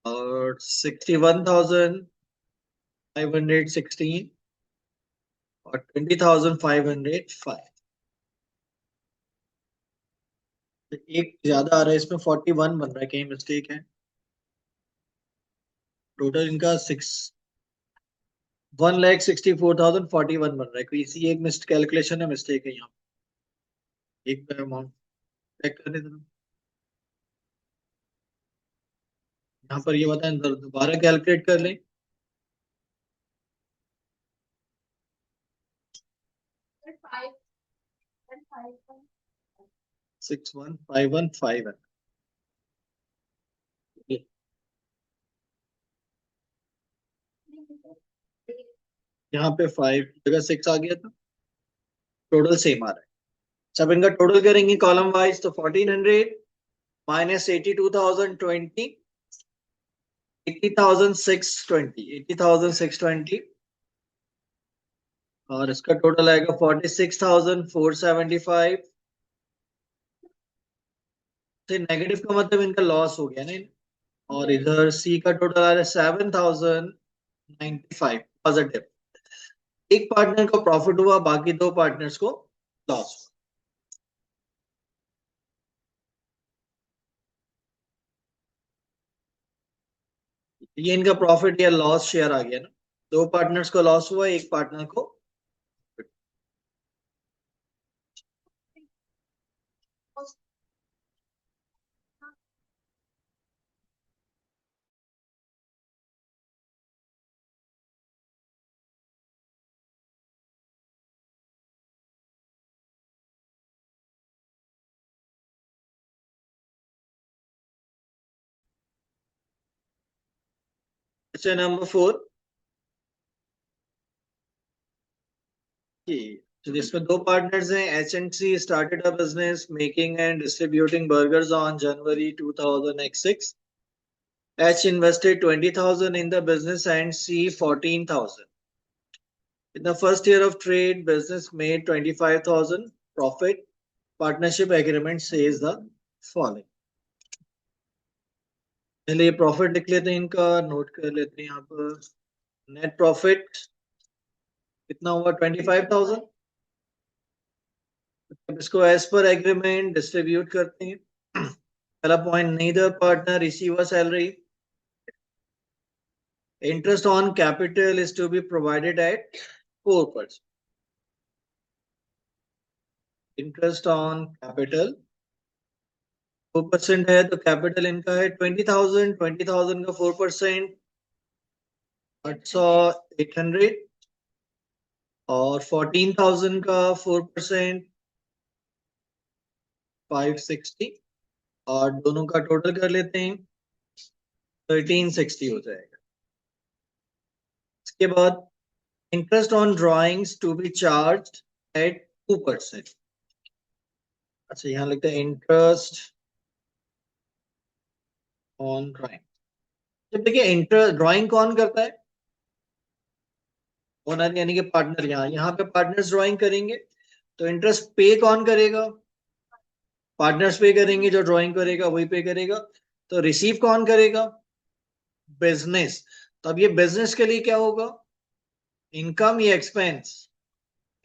और 61,516 और 20,505. एक ज्यादा आ रहा है इसमें, 41 बन रहा है. कहीं मिस्टेक है. टोटल इनका 1,64,041 बन रहा है. कोई इसी एक मिस कैलकुलेशन है, मिस्टेक है यहाँ. एक बार अमाउंट चेक कर देते हैं. यहाँ पर ये बताएं, दोबारा कैलकुलेट कर लें. 61,515 यहाँ पे 5 जगह 6 आ गया था. टोटल सेम आ रहा है. सब इनका टोटल करेंगे कॉलम वाइज. तो 1,400 माइनस 82,020, 80,620, 80,620 और इसका टोटल आएगा 46,475. नेगेटिव का मतलब इनका लॉस हो गया ना. और इधर सी का टोटल आ रहा है 7,095 पॉजिटिव. एक पार्टनर को प्रॉफिट हुआ, बाकी दो पार्टनर्स को लॉस हुआ. ये इनका प्रॉफिट या लॉस शेयर आ गया ना, दो पार्टनर्स को लॉस हुआ, एक पार्टनर को। अच्छा, नंबर 4 की, तो इसमें दो पार्टनर्स हैं। H and C started a business making and distributing burgers on January 2006। H invested 20,000 in the business and C 14,000. In the first year of trade, business made 25,000 profit. Partnership agreement says the following. पहले ये profit लिख लेते हैं, इनका note कर लेते हैं यहाँ पर। नेट प्रॉफिट कितना हुआ? 25,000। इसको एज पर एग्रीमेंट डिस्ट्रीब्यूट करते हैं। पहला point, neither partner receive a salary. Interest on capital is to be provided at 4%। Interest on capital 4% है, तो कैपिटल इनका है 20,000। 20,000 का 4% 800 और 14,000 का 4% 560 और दोनों का टोटल कर लेते हैं 1360 हो जाएगा। इसके बाद interest on drawings to be charged at 2%। अच्छा, यहाँ लिखते हैं इंटरेस्ट ऑन ड्राइंग। जब देखिए इंटरेस्ट ड्राइंग कौन करता है? ओनर यानी कि पार्टनर। यहाँ यहाँ पे पार्टनर्स ड्राइंग करेंगे, तो इंटरेस्ट पे कौन करेगा? पार्टनर्स पे करेंगे, जो ड्राइंग करेगा वही पे करेगा। तो रिसीव कौन करेगा? बिजनेस। तो अब ये बिजनेस के लिए क्या होगा? इनकम या एक्सपेंस?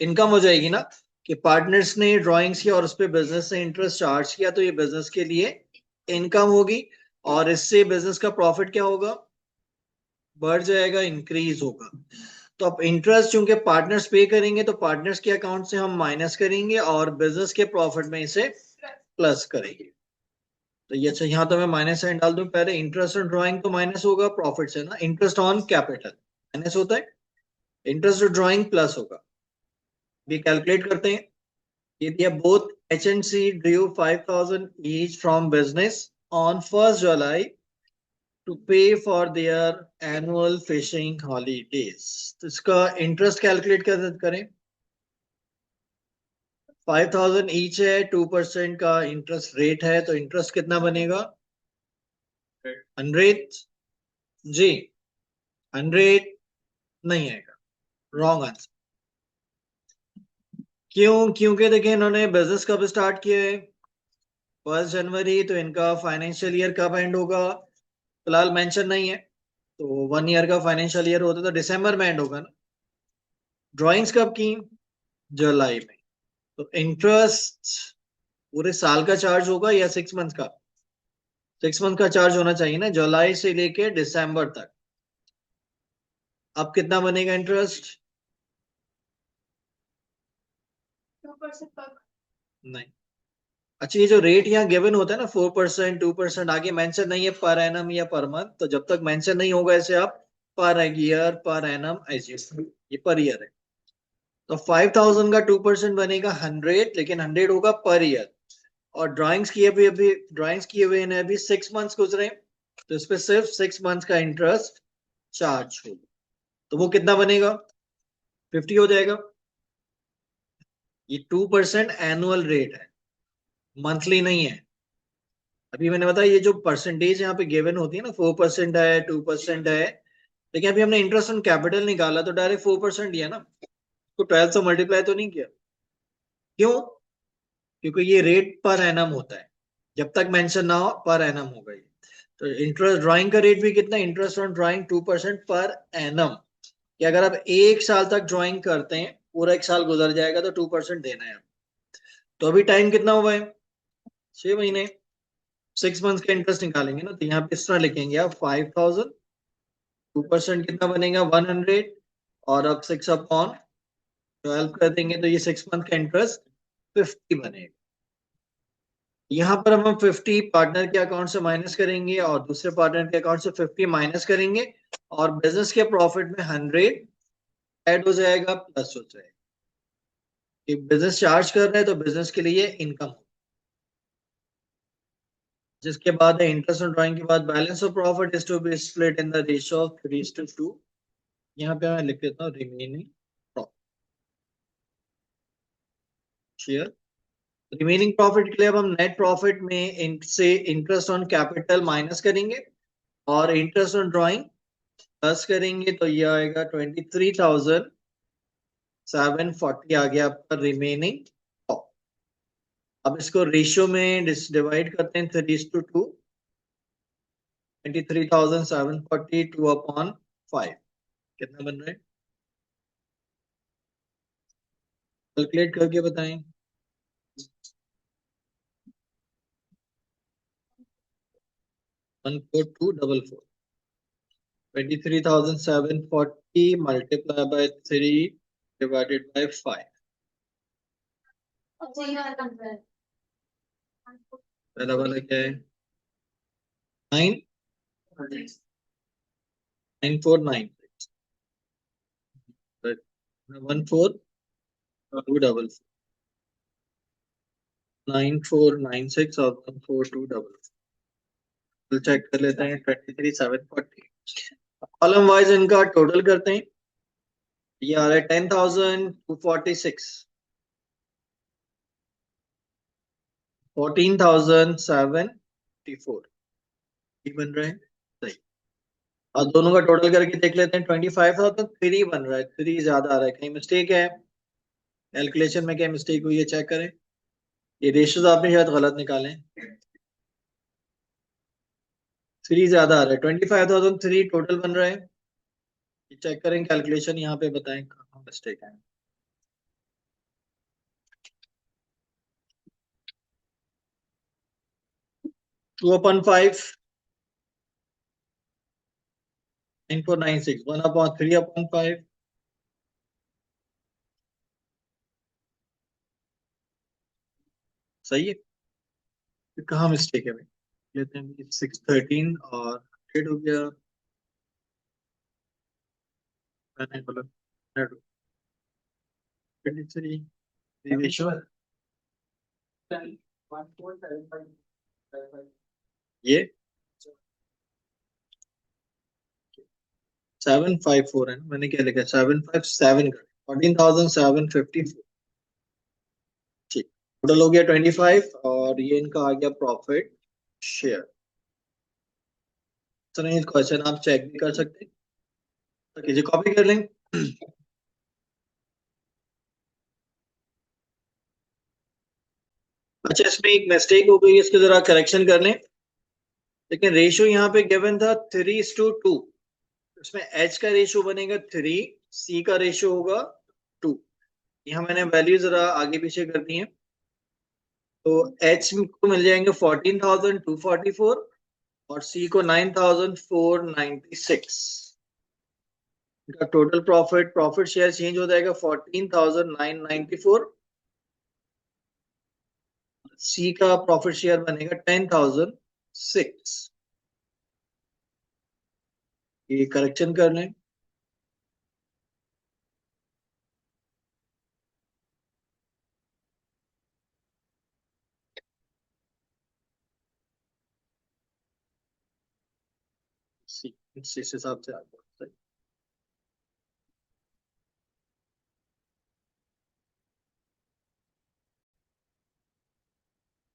इनकम हो जाएगी ना, कि पार्टनर्स ने ड्राइंग्स किया और उस पर बिजनेस ने इंटरेस्ट चार्ज किया, तो ये बिजनेस के लिए इनकम होगी। और इससे बिजनेस का प्रॉफिट क्या होगा? बढ़ जाएगा, इंक्रीज होगा। तो अब इंटरेस्ट चूंकि पार्टनर्स पे करेंगे, तो पार्टनर्स के अकाउंट से हम माइनस करेंगे और बिजनेस के प्रॉफिट में इसे प्लस करेंगे। तो ये अच्छा, यहाँ तो मैं माइनस साइन डाल दूं। पहले इंटरेस्ट ऑन ड्राइंग तो माइनस होगा प्रॉफिट से ना, इंटरेस्ट ऑन कैपिटल माइनस होता है, इंटरेस्ट ऑन ड्राइंग प्लस होगा। ये कैलकुलेट करते हैं। ये दिया, both H and C drew 5,000 each from business on 1st July to pay for their annual fishing holidays. तो इसका इंटरेस्ट कैलकुलेट करें। 5,000 ईच है, 2% का इंटरेस्ट रेट है, तो इंटरेस्ट कितना बनेगा? 100 जी। 100 नहीं आएगा, रॉन्ग आंसर। क्यों? क्योंकि देखिए इन्होंने बिजनेस कब स्टार्ट किया है? 1 जनवरी। तो इनका फाइनेंशियल ईयर कब एंड होगा? फिलहाल मेंशन नहीं है। तो 1 ईयर का फाइनेंशियल ईयर होता तो दिसंबर में एंड होगा ना। ड्राइंग्स कब की? जुलाई में। तो इंटरेस्ट पूरे साल का चार्ज होगा या 6 मंथ का? 6 मंथ का चार्ज होना चाहिए ना, जुलाई से लेके दिसंबर तक। अब कितना बनेगा इंटरेस्ट? 2% नहीं। अच्छा, ये जो रेट यहाँ गिवन होता है ना, 4% 2%, आगे मेंशन नहीं है पर एनम या पर मंथ। तो जब तक मेंशन नहीं होगा ऐसे आप पर ईयर पर एनम ऐसे, ये पर ईयर है। तो 5,000 का 2% बनेगा 100, लेकिन 100 होगा पर ईयर। और ड्राइंग्स किए हुए अभी ड्राइंग्स किए हुए हैं अभी 6 मंथ्स गुजरे, तो इस पे सिर्फ 6 मंथ्स का इंटरेस्ट चार्ज होगा। तो वो कितना बनेगा? 50 हो जाएगा। ये 2% एनुअल रेट है, मंथली नहीं है। अभी मैंने बताया ये जो परसेंटेज यहाँ पे गिवन होती है ना, 4% है, 2% है, लेकिन अभी हमने इंटरेस्ट ऑन कैपिटल निकाला तो डायरेक्ट 4% दिया ना, तो 12 से मल्टीप्लाई तो नहीं किया। क्यों? क्योंकि ये रेट पर एनम होता है, जब तक मेंशन ना हो पर एनम होगा ये। तो इंटरेस्ट ड्राइंग का रेट भी कितना? Interest on drawing 2% per annum. कि अगर आप 1 साल तक ड्राइंग करते हैं, पूरा 1 साल गुजर जाएगा तो 2% देना है। तो अभी टाइम कितना हुआ है? 6 महीने। 6 मंथ का इंटरेस्ट निकालेंगे ना, तो यहाँ पे इस तरह लिखेंगे आप 5,000 2% कितना बनेगा 100 और अब 6/12 कर देंगे तो ये 6 मंथ का इंटरेस्ट 50 बनेगा। यहाँ पर हम 50 पार्टनर के अकाउंट से माइनस करेंगे और दूसरे पार्टनर के अकाउंट से 50 माइनस करेंगे और बिजनेस के प्रॉफिट में 100 ऐड हो जाएगा प्लस हो जाएगा। कि बिजनेस चार्ज कर रहे हैं तो बिजनेस के लिए इनकम, जिसके बाद है इंटरेस्ट ऑन ड्राइंग के बाद balance of profit is to be split in the ratio of 3:2। यहाँ पे मैं लिख देता हूँ remaining profit share. Remaining profit के लिए अब हम नेट प्रॉफिट में से इंटरेस्ट ऑन कैपिटल माइनस करेंगे और इंटरेस्ट ऑन ड्राइंग प्लस करेंगे तो ये आएगा 23,740 आ गया आपका रिमेनिंग। अब इसको रेशियो में डिवाइड करते हैं 3:2। 23,740 2/5 कितना बन रहा है, कैलकुलेट करके बताएं। 14244 23,740 multiplied by 3 divided by 5। पहला वाला क्या है 9,9496 14,244 और 14244 चेक कर लेते हैं 23,740। कॉलम वाइज इनका टोटल करते हैं। ये आ रहा है 10,246 14,754 बन रहे हैं सही। और दोनों का टोटल करके देख लेते हैं 25,003 बन रहा है। 3 ज्यादा आ रहा है, कहीं मिस्टेक है कैलकुलेशन में, क्या मिस्टेक हुई है चेक करें। ये रेशियोज आपने शायद गलत निकाले, 3 ज्यादा आ रहा है। 25,003 टोटल बन रहा है। ये चेक करें कैलकुलेशन, यहाँ पे बताएं कहाँ मिस्टेक है। टू अपन 5 9496 1/3/5 सही है। तो कहाँ मिस्टेक है भाई, लेते हैं 613 और 100 हो गया। मैंने बोला 23 रेशियो ये 754 है ना, मैंने क्या लिखा 757 का 14,754। ठीक, टोटल हो गया 25 और ये इनका आ गया प्रॉफिट शेयर। तो नहीं क्वेश्चन आप चेक भी कर सकते हैं, तो कीजिए कॉपी कर लें। अच्छा इसमें एक मिस्टेक हो गई, इसके जरा करेक्शन कर लें। लेकिन रेशियो यहाँ पे गिवन था 3:2, इसमें एच का रेशियो बनेगा 3, सी का रेशियो होगा 2। यहाँ मैंने वैल्यू जरा आगे पीछे कर दी है। तो एच को मिल जाएंगे 14,244 और सी को 9,496। इनका टोटल प्रॉफिट शेयर चेंज हो जाएगा 14,994। सी का प्रॉफिट शेयर बनेगा 10,006। ये करेक्शन कर लें। सी इस हिसाब से आ गया।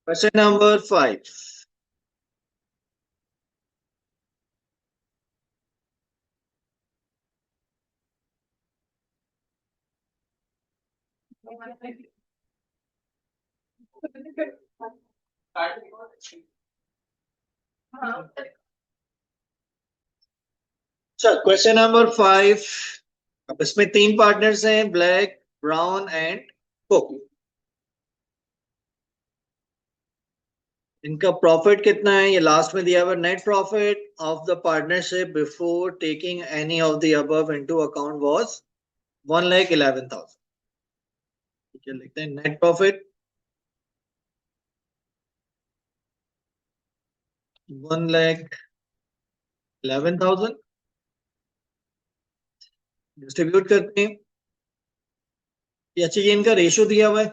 Question number 5। अच्छा क्वेश्चन नंबर 5। अब इसमें 3 पार्टनर्स हैं, ब्लैक ब्राउन एंड कोको। इनका प्रॉफिट कितना है ये लास्ट में दिया हुआ net profit of the partnership before taking any of the above into account was 1,11,000. ठीक है, लिखते हैं नेट प्रॉफिट 1,11,000 डिस्ट्रीब्यूट करते हैं। ये अच्छा, ये इनका रेशियो दिया हुआ है,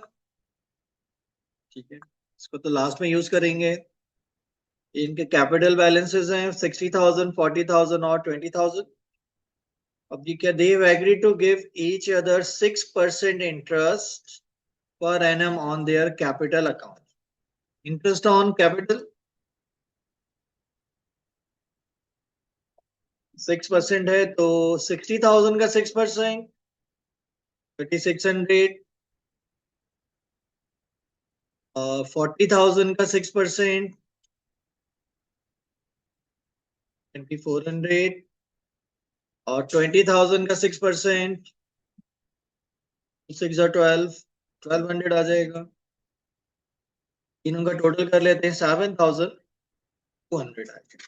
ठीक है, इसको तो लास्ट में यूज करेंगे। इनके कैपिटल बैलेंसेस हैं 60,000, 40,000 और 20,000। अब ये क्या, they have agreed to give each other 6% interest per annum on their capital account. Interest on capital 6% है, तो 60,000 का 6%, 3,600, 40,000 का 6%, 2,400 और 20,000 का 6%, 6 और 1,200 आ जाएगा। तीनों का टोटल कर लेते हैं 7,200 आ जाएगा।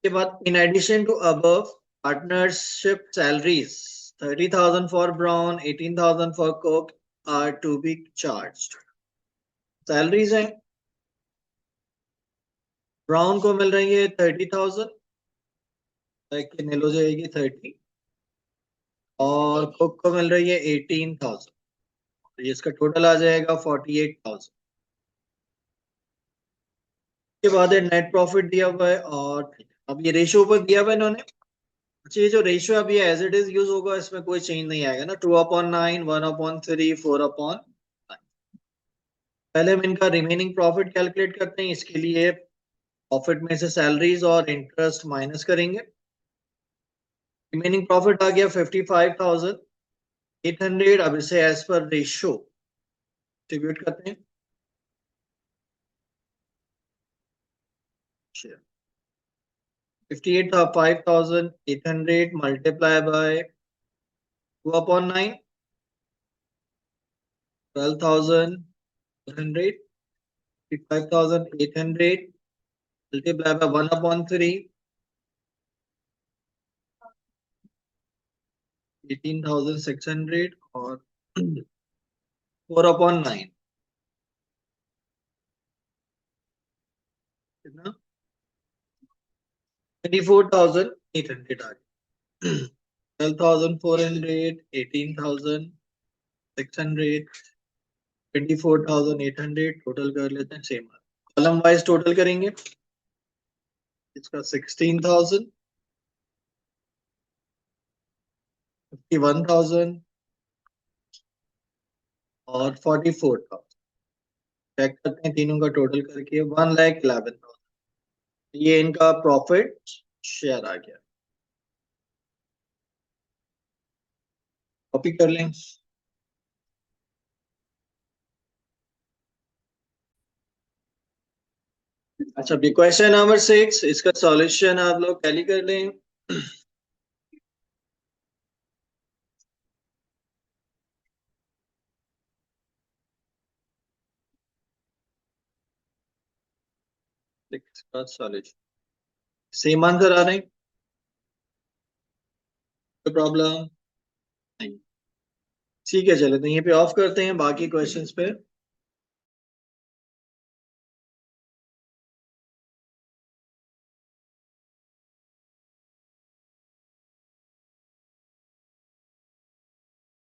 के बाद in addition to above partnership salaries 30,000 for Brown, 18,000 for Cook are to be charged. Salaries हैं, ब्राउन को मिल रही है 30,000, कितने हो जाएगी 30, और कुक को मिल रही है 18,000, तो इसका टोटल आ जाएगा 48,000। के बाद नेट प्रॉफिट दिया हुआ है, और अब ये रेशियो पर दिया हुआ है इन्होंने। अच्छा, ये जो रेशियो अभी एज इट इज यूज होगा, इसमें कोई चेंज नहीं आएगा ना, 2/9, 1/3, 4/9। पहले हम इनका रिमेनिंग प्रॉफिट कैलकुलेट करते हैं। इसके लिए प्रॉफिट में से सैलरीज और इंटरेस्ट माइनस करेंगे। रिमेनिंग प्रॉफिट आ गया 55,800। अब इसे एज पर रेशियो डिस्ट्रीब्यूट करते हैं। 58,800 multiply by 2/9, 12,100, 55,800 multiply by 1/3, 18,600 और 4/9 कितना, 24,800 आ गया। 12,400, 18,600, 24,800 टोटल कर लेते हैं सेम। कॉलम वाइज टोटल करेंगे। इसका 16,000, 51,000 और 44,000। चेक करते हैं तीनों का टोटल करके 1,11,000। ये इनका प्रॉफिट शेयर आ गया। कॉपी कर लें। अच्छा, अभी क्वेश्चन नंबर 6, इसका सॉल्यूशन आप लोग टैली कर लें। इसका सॉल्यूशन सेम आंसर आ रहे हैं, कोई प्रॉब्लम नहीं। ठीक है, चलो तो यहीं पे ऑफ करते हैं, बाकी क्वेश्चंस पे